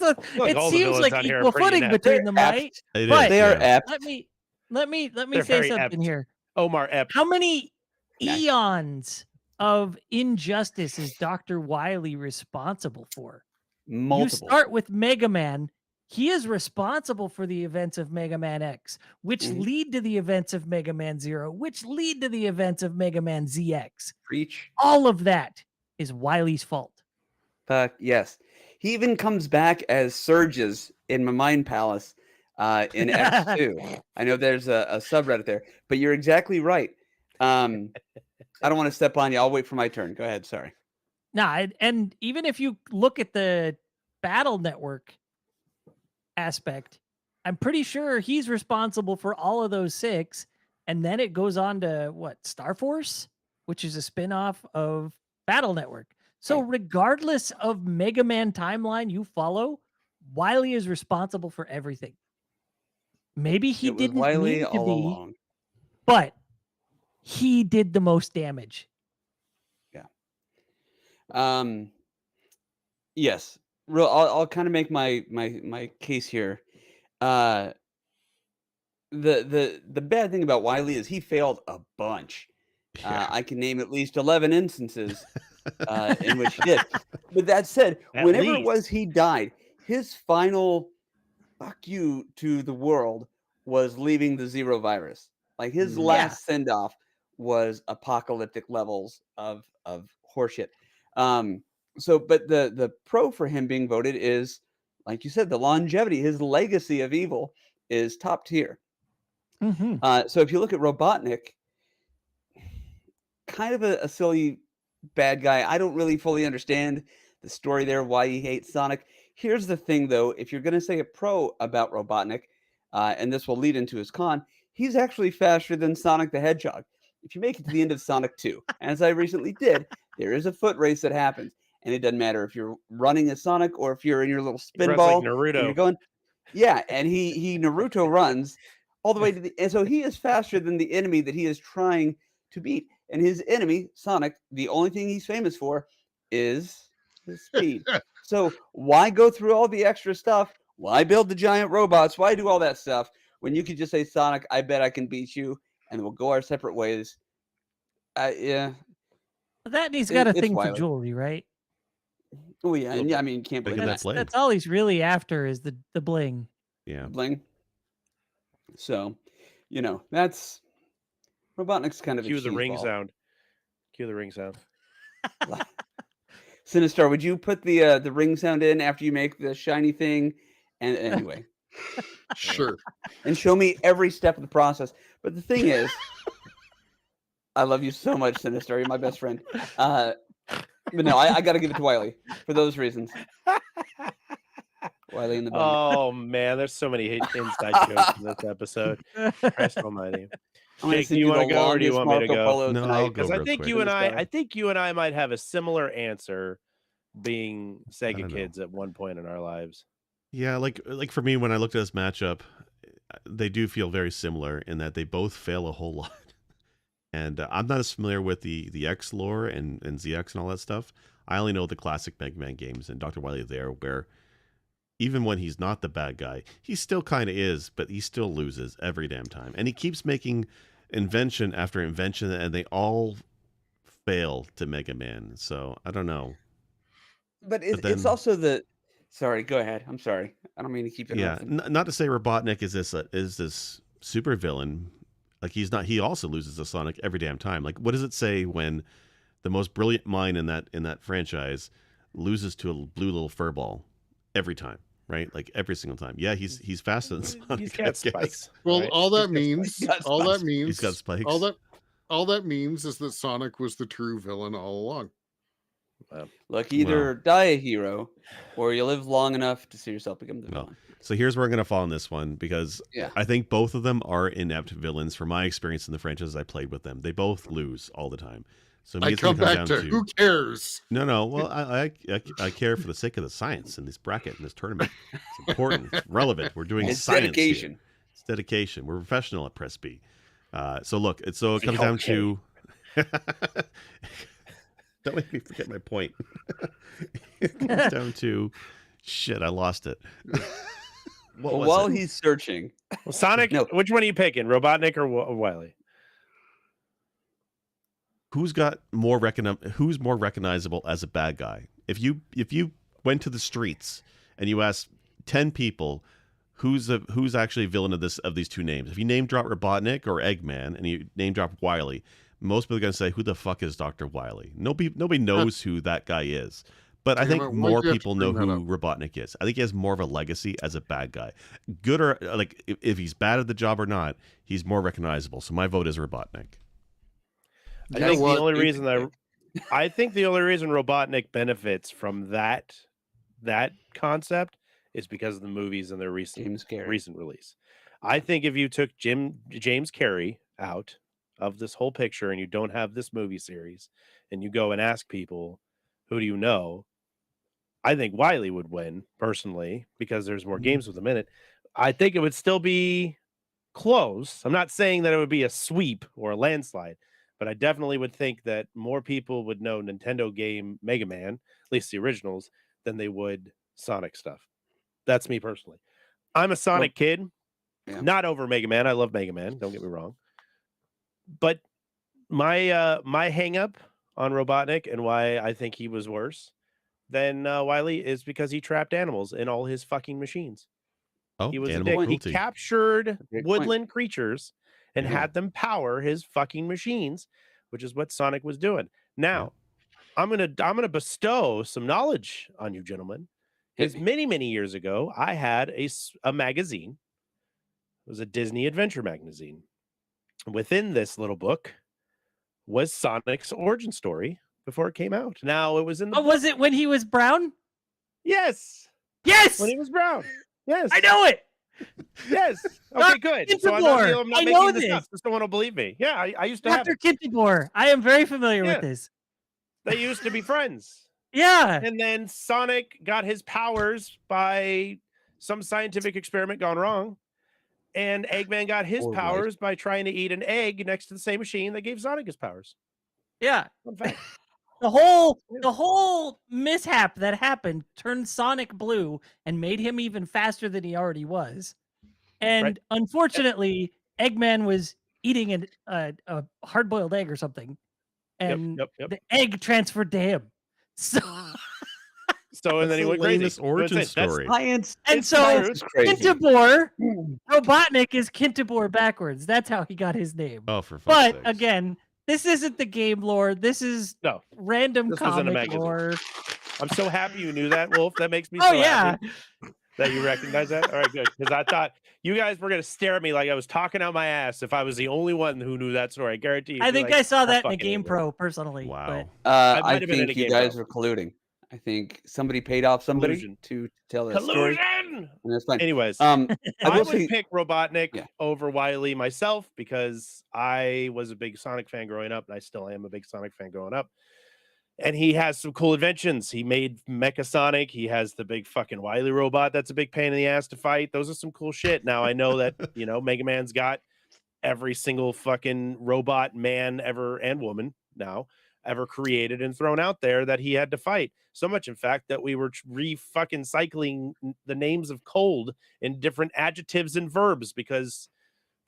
Look, it all the seems villains like out here are equal pretty footing inept. between them, right? It But is, They are yeah. apt. Let me They're say very something apt. here. Omar Epps. How many Nice. eons of injustice is Dr. Wily responsible for? Multiple. You start with Mega Man. He is responsible for the events of Mega Man X, which lead to the events of Mega Man Zero, which lead to the events of Mega Man ZX. Preach. All of that is Wily's fault. Yes. He even comes back as Surges in my Mind Palace in X2. I know there's a subreddit there, but you're exactly right. I don't want to step on you. I'll wait for my turn. Go ahead. Sorry. Nah, and even if you look at the Battle Network aspect, I'm pretty sure he's responsible for all of those 6. And then it goes on to Star Force, which is a spin-off of Battle Network. So regardless of Mega Man timeline you follow, Wily is responsible for everything. Maybe he It was didn't Wily mean to all be, along. but he did the most damage. Yes. I'll kind of make my case here. The bad thing about Wily is he failed a bunch. Yeah. I can name at least 11 instances in which he did. But that said, At whenever it least. was he died, his final fuck you to the world was leaving the Zero virus. Like his last send off was apocalyptic levels of horseshit. But the pro for him being voted is, like you said, the longevity. His legacy of evil is top tier. So if you look at Robotnik, kind of a silly bad guy. I don't really fully understand the story there, why he hates Sonic. Here's the thing, though. If you're going to say a pro about Robotnik, and this will lead into his con, he's actually faster than Sonic the Hedgehog. If you make it to the end of Sonic 2, as I recently did, there is a foot race that happens. And it doesn't matter if you're running as Sonic or if you're in your little spin ball. Like Naruto. And you're going, and he Naruto runs all the way to and so he is faster than the enemy that he is trying to beat. And his enemy, Sonic, the only thing he's famous for is his speed. So why go through all the extra stuff? Why build the giant robots? Why do all that stuff when you could just say, Sonic, I bet I can beat you, and we'll go our separate ways? Yeah. That and he's got a It's thing for Wily. jewelry, right? Oh yeah, and yeah. I mean, you can't Look blame at that that. blade. That's all he's really after is the bling. Yeah. Bling. So, that's Robotnik's kind of Cue a the ring cheeseball. sound. Cue the ring sound. Sinistar, would you put the ring sound in after you make the shiny thing? And anyway, Sure. and show me every step of the process. But the thing is, I love you so much, Sinistar. You're my best friend. But no, I got to give it to Wily for those reasons. Wily in the bunny. Oh man, there's so many inside jokes in this episode. Christ Almighty. I'm gonna Jake, do send you you want to the go or do you longest want me to Marco go? Polo No, tonight. I'll go Because I real think quick. you and I might have a similar answer, being Sega don't know. kids at one point in our lives. Yeah, like for me, when I looked at this matchup, they do feel very similar in that they both fail a whole lot. And I'm not as familiar with the X lore and ZX and all that stuff. I only know the classic Mega Man games and Dr. Wily there, where even when he's not the bad guy, he still kind of is, but he still loses every damn time. And he keeps making invention after invention, and they all fail to Mega Man. So I don't know. But it's then- also the. Sorry, go ahead. I'm sorry. I don't mean to keep Yeah, interrupting. not to say Robotnik is this super villain. Like he's not. He also loses to Sonic every damn time. Like what does it say when the most brilliant mind in that franchise loses to a blue little furball every time? Right, like every single time. Yeah, he's faster than Sonic. He's I got guess. spikes. Well, right? all that He's got means, He's got all spikes. that means, He's got spikes. all that means is that Sonic was the true villain all along. Look, either die a hero, or you live long enough to see yourself become the Well, villain. So here's where I'm going to fall on this one because Yeah. I think both of them are inept villains from my experience in the franchises I played with them. They both lose all the time. So I it's gonna come back down to who cares? No. Well, I care for the sake of the science in this bracket, in this tournament. It's important, it's relevant. We're doing It's science dedication. here. It's dedication. We're professional at Press B. So look, it comes Okay. down to. Don't make me forget my point. It comes down to shit. I lost it. What was While it? he's searching, Well, Sonic, No. which one are you picking? Robotnik or Wily? Who's more recognizable as a bad guy? If you went to the streets and you asked 10 people who's actually a villain of these two names, if you name drop Robotnik or Eggman and you name drop Wily, most people are gonna say, "Who the fuck is Dr. Wily?" Nobody knows who that guy is. But I Damn think it, why'd more you have to people know bring that who Robotnik is. I think he has more of a legacy as a bad guy. Good or like if he's bad at the job or not, he's more recognizable. So my vote is Robotnik. I You know think what? the only reason I think the only reason Robotnik benefits from that concept is because of the movies and their James Carrey. recent release. I think if you took James Carrey out of this whole picture and you don't have this movie series and you go and ask people, who do you know? I think Wily would win personally because there's more games with him in it. I think it would still be close. I'm not saying that it would be a sweep or a landslide, but I definitely would think that more people would know Nintendo game Mega Man, at least the originals, than they would Sonic stuff. That's me personally. I'm a Sonic kid, yeah. not over Mega Man. I love Mega Man, don't get me wrong. But my hang up on Robotnik and why I think he was worse than Wily is because he trapped animals in all his fucking machines. Oh, He was a animal dick. He cruelty. captured Great point. woodland creatures and Yeah. had them power his fucking machines, which is what Sonic was doing. Now, I'm gonna bestow some knowledge on you, gentlemen. Hit Because me. many years ago, I had a magazine. It was a Disney Adventure magazine. Within this little book was Sonic's origin story before it came out. Now it was in the Oh, was it when he was brown? yes Yes, when he was brown. Yes, I know it. Yes. Okay, good. So I'm Kintabor. not I know making this up. this. Just no one will believe me. Yeah, I used to have Dr. it. Kintabor. I am very familiar Yeah. with this. They used to be friends. Yeah. And then Sonic got his powers by some scientific experiment gone wrong. And Eggman got his Or right. powers by trying to eat an egg next to the same machine that gave Sonic his powers. Yeah. Fun fact. The whole mishap that happened turned Sonic blue and made him even faster than he already was. And Right. unfortunately, Eggman was eating a hard-boiled egg or something. and yep. the egg transferred to him. So So and then he That's went the crazy. lamest He went origin insane. That's- story. Science. and It's so science is crazy. Kintobor Robotnik is Kintobor backwards. That's how he got his name. Oh, for fuck's But sakes. again, this isn't the game lore. This is No, random this was in a comic magazine. lore. I'm so happy you knew that, Wolf. That makes me Oh so yeah, happy that you recognize that. All right, good. Because I thought you guys were gonna stare at me like I was talking out my ass if I was the only one who knew that story. I guarantee you. I you'd be think like, I saw that in a fucking Game idiot." Pro personally. Wow. I might have been in a think you game, guys bro. were colluding. I think somebody paid off somebody Collusion. to tell that story. Collusion. And that's fine. Anyways, I I will would say, pick Robotnik Yeah. over Wily myself because I was a big Sonic fan growing up, and I still am a big Sonic fan growing up. And he has some cool inventions. He made Mecha Sonic. He has the big fucking Wily robot. That's a big pain in the ass to fight. Those are some cool shit. Now I know that Mega Man's got every single fucking robot man ever and woman now ever created and thrown out there that he had to fight. So much, in fact, that we were fucking cycling the names of cold in different adjectives and verbs because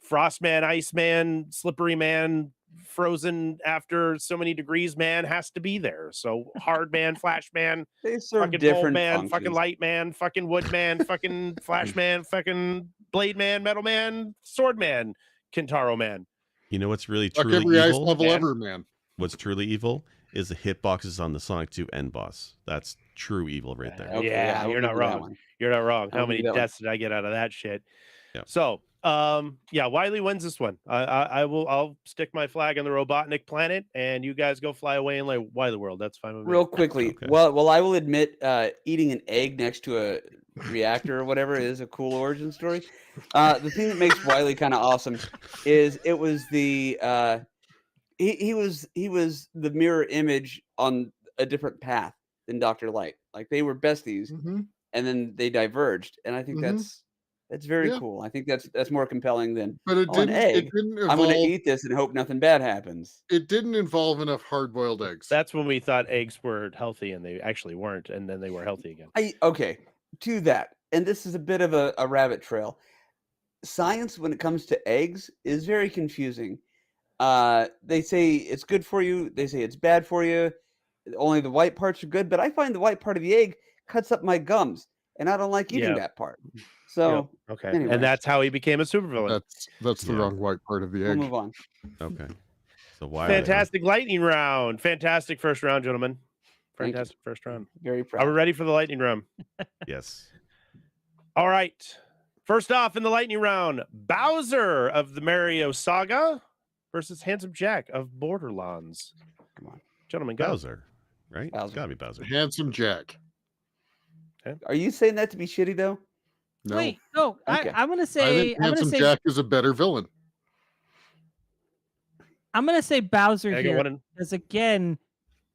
Frostman, Iceman, Slippery Man, Frozen after so many degrees man has to be there. So Hard Man, Flash Man, they serve fucking Bolt different Man, functions. fucking Light Man, fucking Wood Man, fucking Flash Man, fucking Blade Man, Metal Man, Sword Man, Kintaro Man. You know what's really Fuck truly every ice evil? level man. ever, man. What's truly evil is the hitboxes on the Sonic 2 end boss. That's true evil right there. Okay, Yeah, I will you're give not you that wrong. one. You're not wrong. I'll How give many you that one. deaths did I get out of that shit? Yep. So, yeah, Wily wins this one. I'll stick my flag on the Robotnik planet, and you guys go fly away in like Wily World. That's fine with me. Real quickly, Okay. well, I will admit, eating an egg next to a reactor or whatever is a cool origin story. The thing that makes Wily kind of awesome is it was the he was the mirror image on a different path than Dr. Light. Like they were besties, Mm-hmm. and then they diverged, and I think Mhm. that's very Yeah. cool. I think that's more compelling than But it oh, an didn't. egg. It didn't I'm going to evolve. eat this and hope nothing bad happens. It didn't involve enough hard-boiled eggs. That's when we thought eggs were healthy, and they actually weren't, and then they were healthy again. Okay, to that, and this is a bit of a rabbit trail. Science, when it comes to eggs, is very confusing. They say it's good for you. They say it's bad for you. Only the white parts are good, but I find the white part of the egg cuts up my gums, and I don't like eating Yep. that part. So Okay, anyways. and that's how he became a supervillain. That's the Yeah. wrong white part of the we'll egg. move on. Okay. So why? Fantastic lightning round. Fantastic first round, gentlemen. Thank you. Fantastic first round. Very Are we proud. ready for the lightning round? Yes. All right. First off in the lightning round, Bowser of the Mario Saga versus Handsome Jack of Borderlands. Come on. Gentlemen, go. Bowser, right? It's Bowser. gotta be Bowser. Handsome Jack. Are you saying that to be shitty though? No, wait, no, Okay. I'm gonna I say think Handsome say Jack is a better villain. Bowser I got here one in- because again,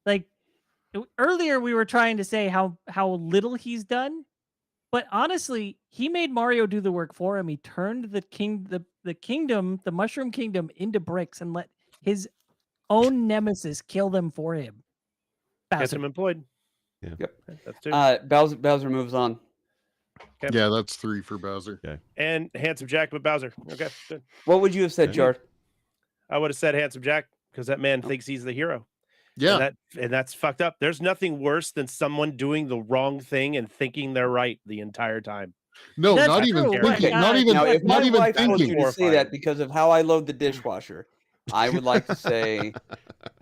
like earlier we were trying to say how little he's done, but honestly, he made Mario do the work for him. He turned the kingdom, the Mushroom Kingdom, into bricks and let his own nemesis kill them for him. Gets Bowser. him employed. Yeah. Yep. That's two. Bowser moves on. Okay. Yeah, that's 3 for Bowser. And Handsome Jack with Bowser. Okay, good. What would you have said, Okay. Jar? I would have said Handsome Jack because that man thinks he's the hero. Yeah, And that's fucked up. There's nothing worse than someone doing the wrong thing and thinking they're right the entire time. no, That's not even true, but, thinking. Not even. Now, if Not my even wife told thinking. you to say that because of how I load the dishwasher, I would like to say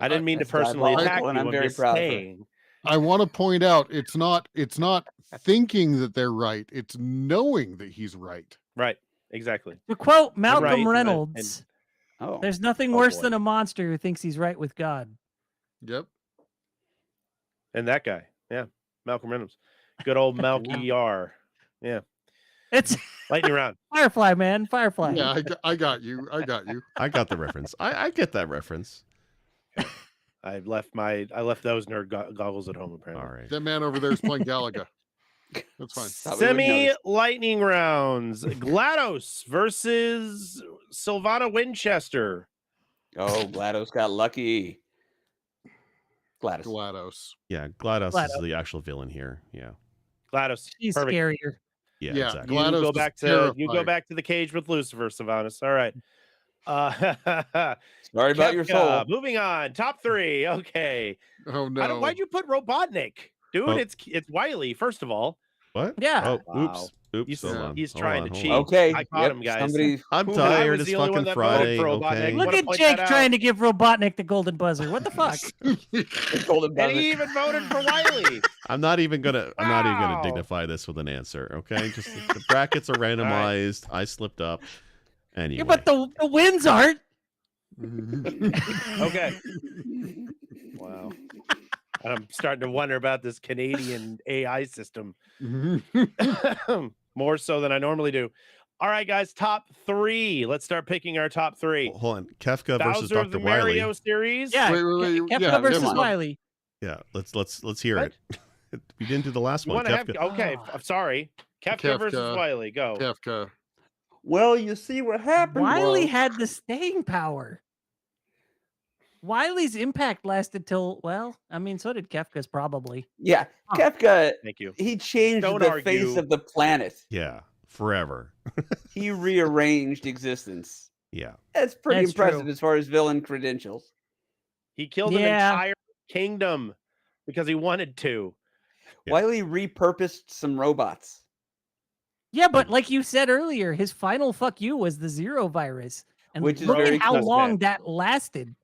I didn't mean to That's personally diabolical, attack you. and I'm very just proud of her. saying. I want to point out it's not thinking that they're right. It's knowing that he's right. Right, exactly. To quote right, Malcolm and- Reynolds, oh, there's nothing Oh, worse boy. than a monster who thinks he's right with God. Yep. And that guy, yeah, Malcolm Reynolds. Good old Malky R. Yeah, It's lightning round. Firefly, man. Firefly. Yeah, I got you. I got you. I got the reference. I get that reference. I left those nerd goggles at home apparently. All right. That man over there is playing Galaga. That's fine. Thought we would notice. Semi-lightning rounds. GLaDOS versus Sylvana Winchester. Oh, GLaDOS got lucky. GLaDOS. GLaDOS. Yeah, GLaDOS is GLaDOS. the actual villain here. Yeah. GLaDOS. She's Perfect. scarier. Yeah, Yeah, exactly. GLaDOS You go is back to terrifying. the cage with Lucifer, Sylvanas. All right. Sorry about your soul. Kefka, moving on. Top 3. Okay. Oh no. Why'd you put Robotnik? Dude, Oh. it's Wily, first of all. What? Yeah. Oh, Wow. oops. Oops. He's, Hold on. he's hold trying on, to hold cheat. on. Okay. I caught him, guys. Somebody. I'm I tired. was It's the only one fucking that voted Friday. for Robotnik. Okay. Look wanna at point Jake that out. trying to give Robotnik the golden buzzer. What the fuck? Golden And buzzer. he even voted for Wiley. I'm not even gonna Wow. dignify this with an answer. Okay. Just the brackets are randomized. I slipped up. Anyway. Yeah, but the wins aren't. Okay. Wow. I'm starting to wonder about this Canadian AI system more so than I normally do. All right, guys, top 3. Let's start picking our top 3. Hold on. Kefka versus Bowser of the Dr. Wiley. Mario series. Yeah, Wait, Kefka yeah, versus come on. Wiley. Yeah. Let's hear What? it. We didn't do the last You one. want to have Kefka. okay? I'm sorry. Kefka versus Kefka. Wiley. Go. Kefka. Well, you see what happened. Wiley was- had the staying power. Wiley's impact lasted till, well, I mean, so did Kefka's probably. Yeah, Huh. Kefka. Thank you. He changed Don't the argue. face of the planet. Yeah. Forever. He rearranged existence. Yeah. That's pretty That's impressive true. as far as villain credentials. He killed an Yeah. entire kingdom because he wanted to. Yeah. Wiley repurposed some robots. Yeah, but like you said earlier, his final fuck you was the Zero virus. And Which is look very at how true. long that lasted.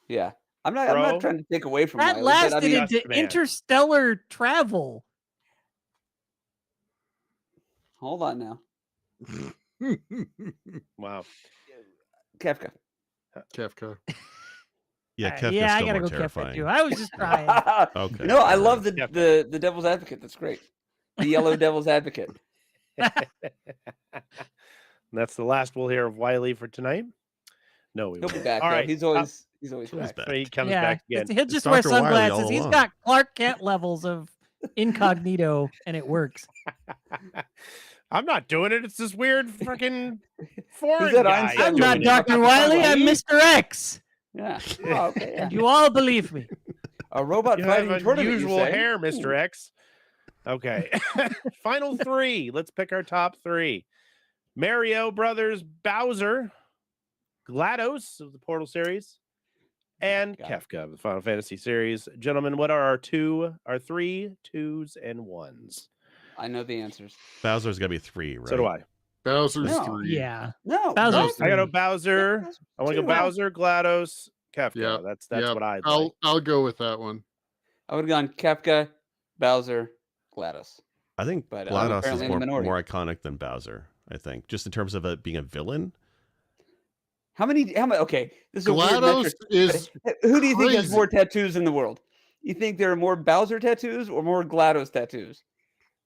Yeah, I'm not Bro. trying to take away from That Wiley, but I lasted mean, into Just man. interstellar travel. hold on now, Wow. Kefka. Kefka. Yeah. Kefka's yeah, I still gotta more go terrifying. Kefka too. I was just trying. Okay. No, I all love right. the devil's advocate. That's great. The yellow devil's advocate. That's the last we'll hear of Wiley for tonight. No, we He'll be won't. back. All though. right. He's always He's back. back. So he comes Yeah, back again. he'll It's just wear Dr. Wiley all sunglasses. He's along. got Clark Kent levels of incognito, and it works. I'm not doing it. It's this weird fucking foreign that guy. Einstein I'm doing not it. Dr. Wiley. I'm Mr. X. Yeah. Oh, okay. Yeah. And you all believe me. A robot You have fighting tournament. You unusual say? hair, Mr. X. Okay. Final 3. Let's pick our top 3. Mario Brothers Bowser, GLaDOS of the Portal series, and Got it. Kefka of the Final Fantasy series. Gentlemen, what are our 3 2s, and 1s? I know the answers. Bowser's got to be 3, right? So do I. Bowser's No. 3. Yeah. No, Bowser's I got a three. Bowser. I want to go Bowser, GLaDOS, Kefka. Yeah, That's yeah, what I'd like. I'll go with that one. I would have gone Kefka, Bowser, GLaDOS. I think But I'm GLaDOS is apparently in the minority. more iconic than Bowser. I think just in terms of it being a villain. How many? Okay, this is a weird GLaDOS metric. is Who do you think has crazy. more tattoos in the world? You think there are more Bowser tattoos or more GLaDOS tattoos?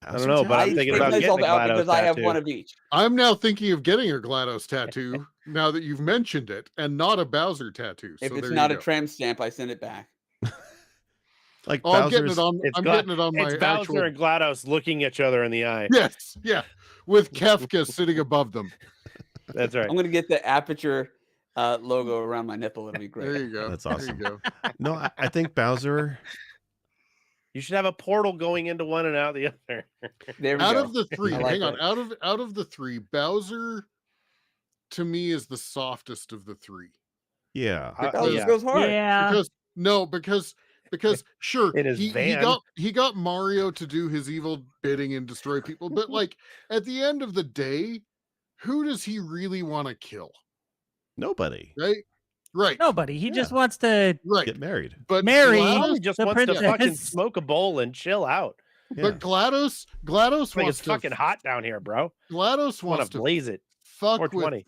I don't know, but I'm I thinking freak about myself getting a out GLaDOS because I have tattoo. one of each. I'm now thinking of getting a GLaDOS tattoo now that you've mentioned it, and not a Bowser tattoo. If so it's there not you a go. tramp stamp, I send it back. Like Oh, I'm getting Bowser's. it on. It's I'm Gla- getting it on my It's Bowser actual. and GLaDOS looking each other in the eye. Yes, yeah, with Kefka sitting above them. That's right. I'm gonna get the aperture logo around my nipple. It'll be There great. you go. That's There awesome. you go. No, I think Bowser. You should have a portal going into one and out the other. There we Out go. of the 3, I like hang on. that. Out of the 3, Bowser to me is the softest of the 3. Yeah. Bowser yeah. goes hard. Yeah. Because sure, In his he van. got Mario to do his evil bidding and destroy people, but like at the end of the day, who does he really want to kill? Nobody. Right, Nobody. He just Yeah. wants to right. Get married. But marry Probably GLaDOS, just the wants to fucking princess. smoke a bowl and chill out. Yeah. but GLaDOS It's like wants it's to fucking hot down here, bro. GLaDOS Want wants to to blaze it. fuck with 420.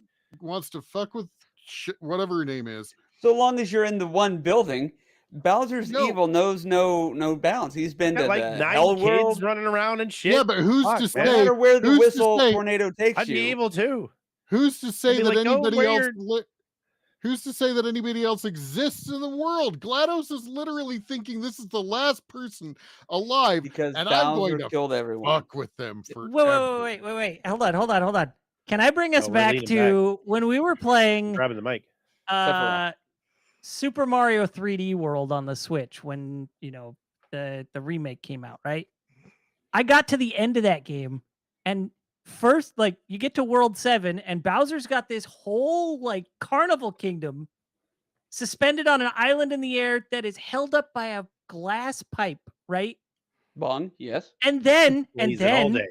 whatever her name is. So long as you're in the one building, Bowser's No. evil knows no bounds. He's been Got to like the 9 hell kids world. running around and shit. Yeah, but who's Fuck, to man. No say? matter where the who's to whistle say- tornado takes I'd you. be able to. Who's to say be that like, go anybody where else? you're- Who's to say that anybody else exists in the world? GLaDOS is literally thinking this is the last person alive. because and I'm going Bowser to killed everyone. Fuck with them for Wait. Hold on. Can I bring us Oh, we're back leaning to when we were playing Grabbing the mic. uh, Super Mario 3D World on the Switch when, the remake came out, right? I got to the end of that game and first, like, you get to World 7, and Bowser's got this whole, like, carnival kingdom suspended on an island in the air that is held up by a glass pipe, right? Bong, yes. And then Blazing all day.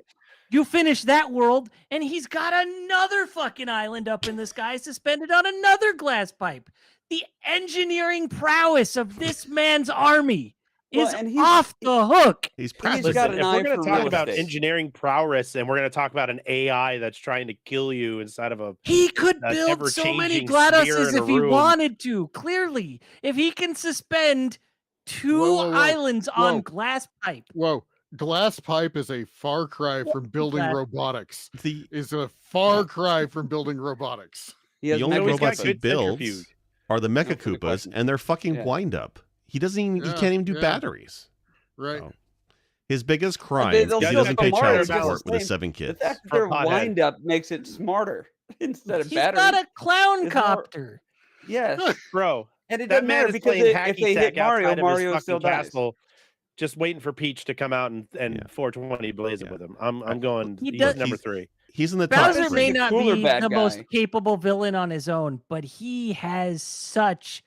you finish that world, and he's got another fucking island up in the sky suspended on another glass pipe. The engineering prowess of this man's army is and he's- off the hook. He's He's practicing. got Listen, an if eye we're going for to talk real about estate. engineering prowess and we're going to talk about an AI that's trying to kill you inside of a He could an build so many ever-changing sphere GLaDOSes in a if he room. wanted to. Clearly, if he can suspend two Whoa. islands on Whoa. glass pipe, Whoa. Glass pipe is a far cry from building Glass- robotics. The Is a far cry from building robotics. He has the only No, he's got robots he good builds centrifuge. are the Mecha No further Koopas, questions. and they're fucking Yeah. wind up. He doesn't even. He Yeah, can't even do yeah. batteries. Right. Oh. His biggest crime they'll is he still doesn't come pay Mario child just the support with his same. 7 The kids. fact that For their a pothead. wind up makes it smarter instead of he's battery. got a clown It's more- copter. Yes. Bro, And it that doesn't man matter is because playing if hacky they hit sack Mario, outside of Mario his still fucking dies. castle, just waiting for Peach to come out and Yeah. 420 blaze it Yeah. with him. I'm going. He He's does- number he's- 3. He's in the top Bowser may three. not cooler be bad the most guy. capable villain on his own, but he has such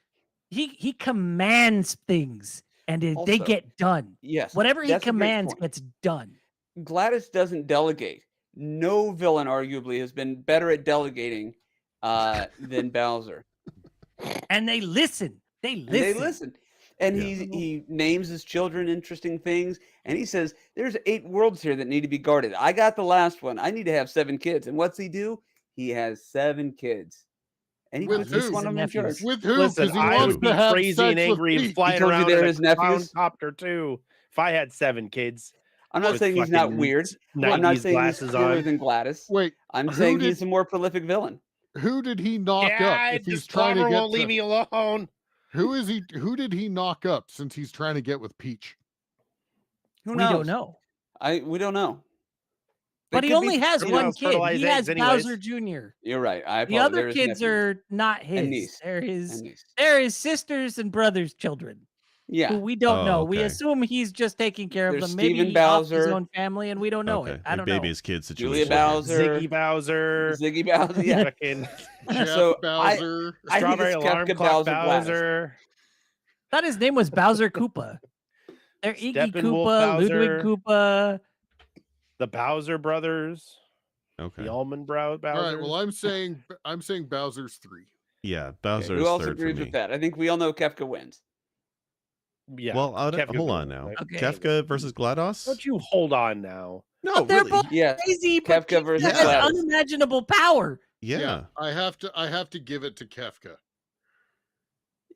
he commands things and they Also, get done. Yes. Whatever he that's a great commands point. gets done. GLaDOS doesn't delegate. No villain, arguably, has been better at delegating than Bowser. And they listen. They And listen. they listen. And Yeah. he names his children interesting things. And he says, there's 8 worlds here that need to be guarded. I got the last one. I need to have 7 kids. And what's he do? He has 7 kids. And he With puts each who? one of them in Nephews. charge. With who? Listen, Because he I wants would be to have crazy sex and angry with and Peach. flying told you around they're in a his nephews? copter too. If I had 7 kids, I'm not with saying he's not fucking weird. I'm 90s not saying he's glasses cooler on. than GLaDOS. Wait, I'm who saying did- he's a more prolific villain. who did he knock yeah, up? If he's this trying to plumber get won't leave to, me alone. who is he? Who did he knock up since he's trying to get with Peach? Who We knows? don't know. We don't know. They But he could only be- has Who one knows? kid. Fertilize He eggs has anyways. Bowser Jr. You're right. I The apologize. other They're his kids nephews are not his. and niece. They're and his. niece. They're his sisters and brothers' children. Yeah. Who we don't Oh, know. We okay. assume he's just taking care of There's them. Maybe Steven off his Bowser. own family, and we don't know Okay, it. I like don't baby know. his kid Julia situation. Bowser. Ziggy Bowser. Ziggy Bowser. Yeah. Fucking Jeff So, Bowser. I think strawberry it's alarm Kefka clock Bowser. Bowser. Thought his name was Bowser Koopa. They're Iggy Steppenwolf Koopa, Ludwig Bowser. Koopa. The Bowser brothers. Okay. The almond brow Bowser. All right. Well, I'm saying Bowser's 3. Yeah, Okay, Bowser's who else third for agrees me. with that? I think we all know Kefka wins. Yeah. Well, Kefka's hold the on one, now. right? Okay. Kefka versus GLaDOS? Don't you hold on now. No, But they're really. both Yes. crazy, but Kefka Kefka versus has GLaDOS. unimaginable power. Yeah. I have to give it to Kefka.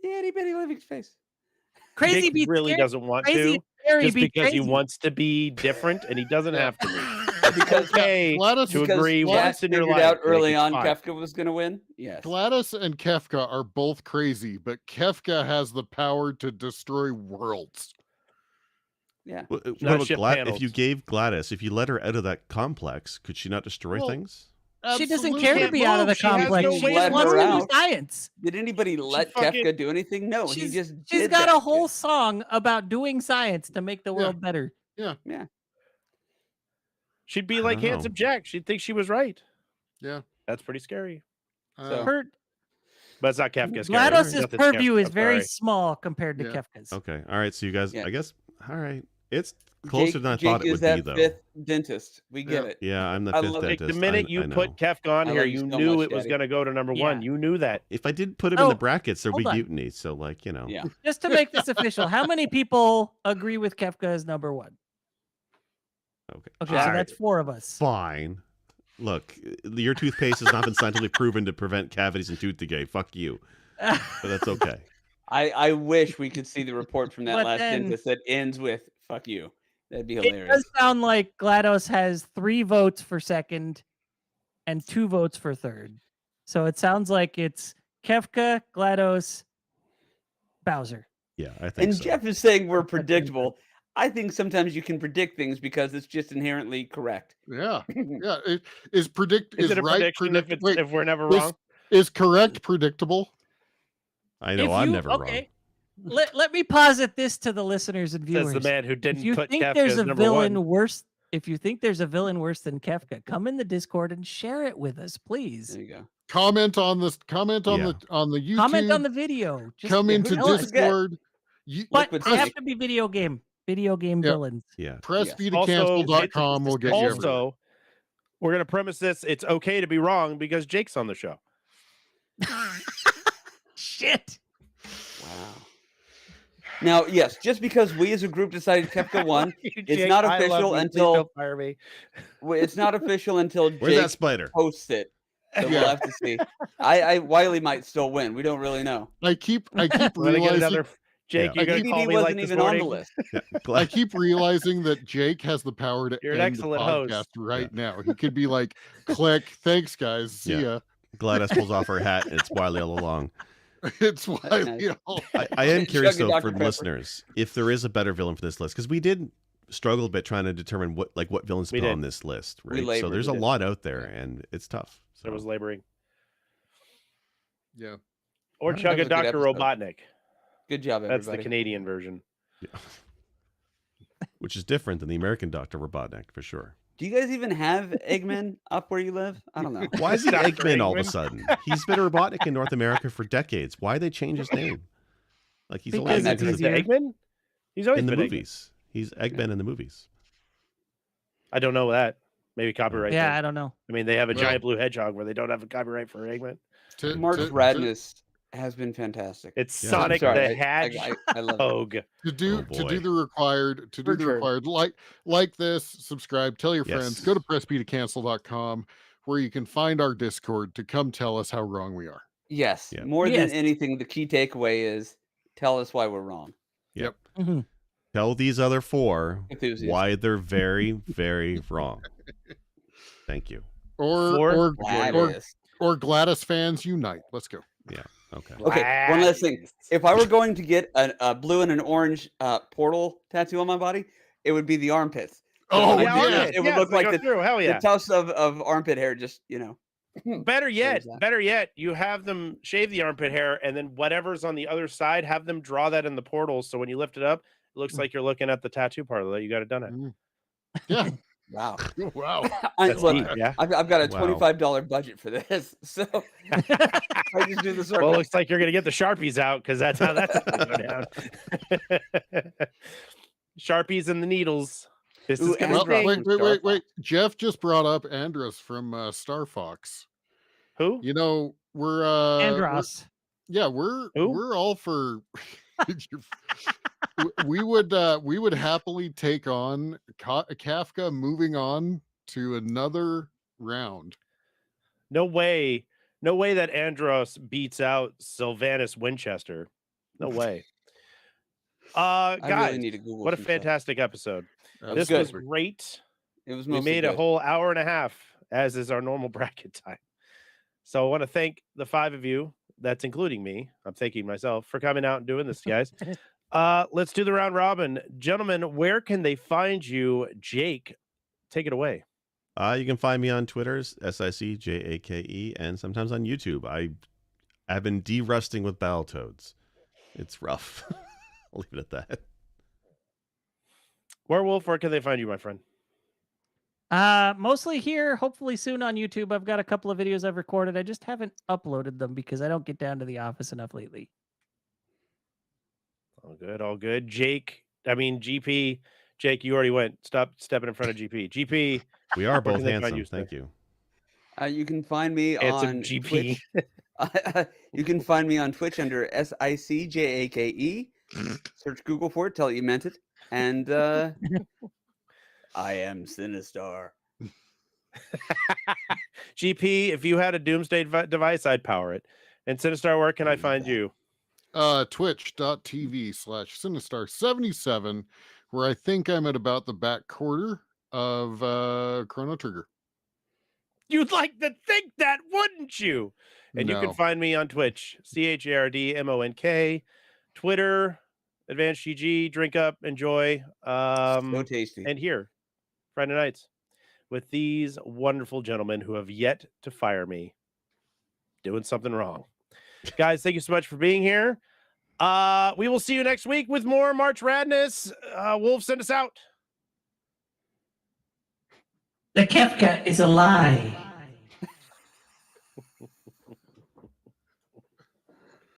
Yeah, itty bitty living space. Crazy Nick beats really scary, doesn't want crazy to, scary just beats because he crazy. wants to be different, and he doesn't have to be. Because Okay, GLaDOS, to because agree Jack once in your figured life. out Nick, early it's on fine. Kefka was going to win. Yes. GLaDOS and Kefka are both crazy, but Kefka has the power to destroy worlds. Yeah. What Not about ship If panels. you gave GLaDOS, if you let her out of that complex, could she not destroy Well, things? She doesn't Absolutely. care to be out of the She has no complex. way She to just wants let to her do out. science. Did anybody let fucking- Kefka do anything? No, he She's just she's did got that a whole shit. song about doing science to make the world better. She'd be I like don't know. Handsome Jack. She'd think she was right. Yeah. That's pretty scary. So- Her But it's not Kefka scary. GLaDOS's Nothing's purview Kefka, is I'm very sorry. small compared to Yeah. Kefka's. Okay. All right. So you guys, Yeah. I guess, all right. It's closer than I Jake thought it is would that be, though. fifth dentist. We get Yeah. it. Yeah, I'm the I fifth love- Like, dentist. the minute I you know. put Kefka on I here, love you you so knew much, it was Daddy. going to go to number one. Yeah. You knew that. If I didn't put him in the Oh, brackets, there'd be hold on. mutiny. So, like, you know. Yeah. Just to make this official, how many people agree with Kefka as number one? Okay. Okay, so Alright. that's 4 of us. Fine. Look, your toothpaste has not been scientifically proven to prevent cavities and tooth decay. Fuck you. But that's okay. I wish we could see the report from that But last then- dentist that ends with "fuck you." That'd be It hilarious. does sound like GLaDOS has 3 votes for second and 2 votes for third. So it sounds like it's Kefka, GLaDOS, Bowser. Yeah, I think And so. Jeff is saying we're predictable. I think sometimes you can predict things because it's just inherently correct. Yeah. Yeah. It is Is it a right prediction if, wait, if we're never is- wrong? is correct predictable? I know If I'm you- never okay, Let me posit this to the listeners and Says viewers. the man who If didn't you put think Kefka there's as a number villain one. worse, if you think there's a villain worse than Kefka, come in the Discord and share it with us, please. There you go. Comment on this. Comment on Yeah. the YouTube. Comment on the video. Just come yeah, into who knows? Discord. but Liquid they have Snake. to be video game Yeah. villains. Yeah. Press Yes. B to Also, cancel.com will get you everywhere. Also, we're gonna premise this. It's okay to be wrong because Jake's on the show. Shit. Wow. Now, yes, just because we as a group decided Kefka won, it's not official until fire me. it's not official until Where's that Jake spider? posts it. So we'll have to see. Wiley might still win. We don't really know. I keep I'm gonna get realizing. another. Jake, Yeah. you're gonna call TBD me wasn't like this even on the morning. list. Yeah. I Glad, keep realizing that Jake has the power to You're an end the excellent podcast host. right now. He could be like, "Click, thanks guys, see Yeah. ya." GLaDOS pulls off her hat and it's Wiley all along. It's why nice. I am curious Chug a though Dr. for the Pepper. listeners if there is a better villain for this list because we did struggle a bit trying to determine what villains to We put did. on this list, We right? So labored there's a with it. lot out there and it's tough. There was So laboring. Yeah. Or That Chug was a a good Dr. episode. Robotnik. Good job, everybody. That's the Canadian version. which is different than the American Dr. Robotnik for sure. Do you guys even have Eggman up where you live? I don't know. Why is he Dr. Eggman all of a Eggman? sudden? He's been a Robotnik in North America for decades. Why they change his name? Like he's Because always it's Eggman easier. Eggman? He's always in the been Eggman. movies. He's Eggman in the movies. I don't know that. Maybe copyright. Yeah, thing. I don't know. I mean, they have a Well- giant blue hedgehog where they don't have a copyright for Eggman. Mark's Radness has been fantastic. It's Yeah. Sonic I'm sorry, the Hedgehog. I love it. to do boy. the required For sure. like this, subscribe, tell your friends, Yes. go to pressbtocancel.com where you can find our Discord to come tell us how wrong we are. Yes. Yeah. More Yes. than anything, the key takeaway is tell us why we're wrong. Yep. Mhm. Tell these other four Enthusiasts. why they're very, very wrong. Thank you. Or Gladys. GLaDOS fans unite. Let's go. Okay. Okay, one last thing. If I were going to get a blue and an orange portal tattoo on my body, it would be the armpits. Oh, I yeah. just- armpits. it would Yes, look they like go the through. Hell yeah. tufts of armpit hair. Just Better There's that. yet, you have them shave the armpit hair and then whatever's on the other side, have them draw that in the portal. So when you lift it up, it looks like you're looking at the tattoo parlor that you got it done at. Yeah. wow. Wow. That's Look, neat, yeah. I've got a Wow. $25 budget for this, so I just do the circle. Well, it looks like you're gonna get the Sharpies out because that's how that's gonna go down. Sharpies and the needles. This Ooh, is gonna Andros. sting. Wait. Jeff just brought up Andros from Star Fox. Who? You know, we're Andros. we're Who? all for we would happily take on Kafka moving on to another round. No way that Andros beats out Sylvanus Winchester. No way. I Guys, really need to Google what a some stuff. fantastic episode. was This good. was great. It was We mostly made a good. whole hour and a half, as is our normal bracket time. So I want to thank the 5 of you, that's including me, I'm thanking myself, for coming out and doing this, guys. Let's do the round robin. Gentlemen, where can they find you? Jake, take it away. You can find me on Twitter's SICJAKE and sometimes on YouTube. I've been de-rusting with Battletoads. It's rough. I'll leave it at that. Werewolf, where can they find you, my friend? Mostly here, hopefully soon on YouTube. I've got a couple of videos I've recorded. I just haven't uploaded them because I don't get down to the office enough lately. All good, all good. GP, Jake, you already went. Stop stepping in front of GP. GP, We are Where both can they find handsome. you, sir? Thank you. You can find me handsome on GP. Twitch. You can find me on Twitch under SICJAKE. Search Google for it. Tell it you meant it. And I am Sinistar. GP, if you had a doomsday device, I'd power it. And Sinistar, where can I find you? Twitch.tv/Sinistar77, where I think I'm at about the back quarter of Chrono Trigger. You'd like to think that, wouldn't you? And you can No. find me on Twitch, CHARDMONK, Twitter, Advanced GG, drink up, enjoy. So tasty. And here, Friday nights, with these wonderful gentlemen who have yet to fire me doing something wrong. Guys, thank you so much for being here. We will see you next week with more March Radness. Wolf, send us out. The Kefka is a lie.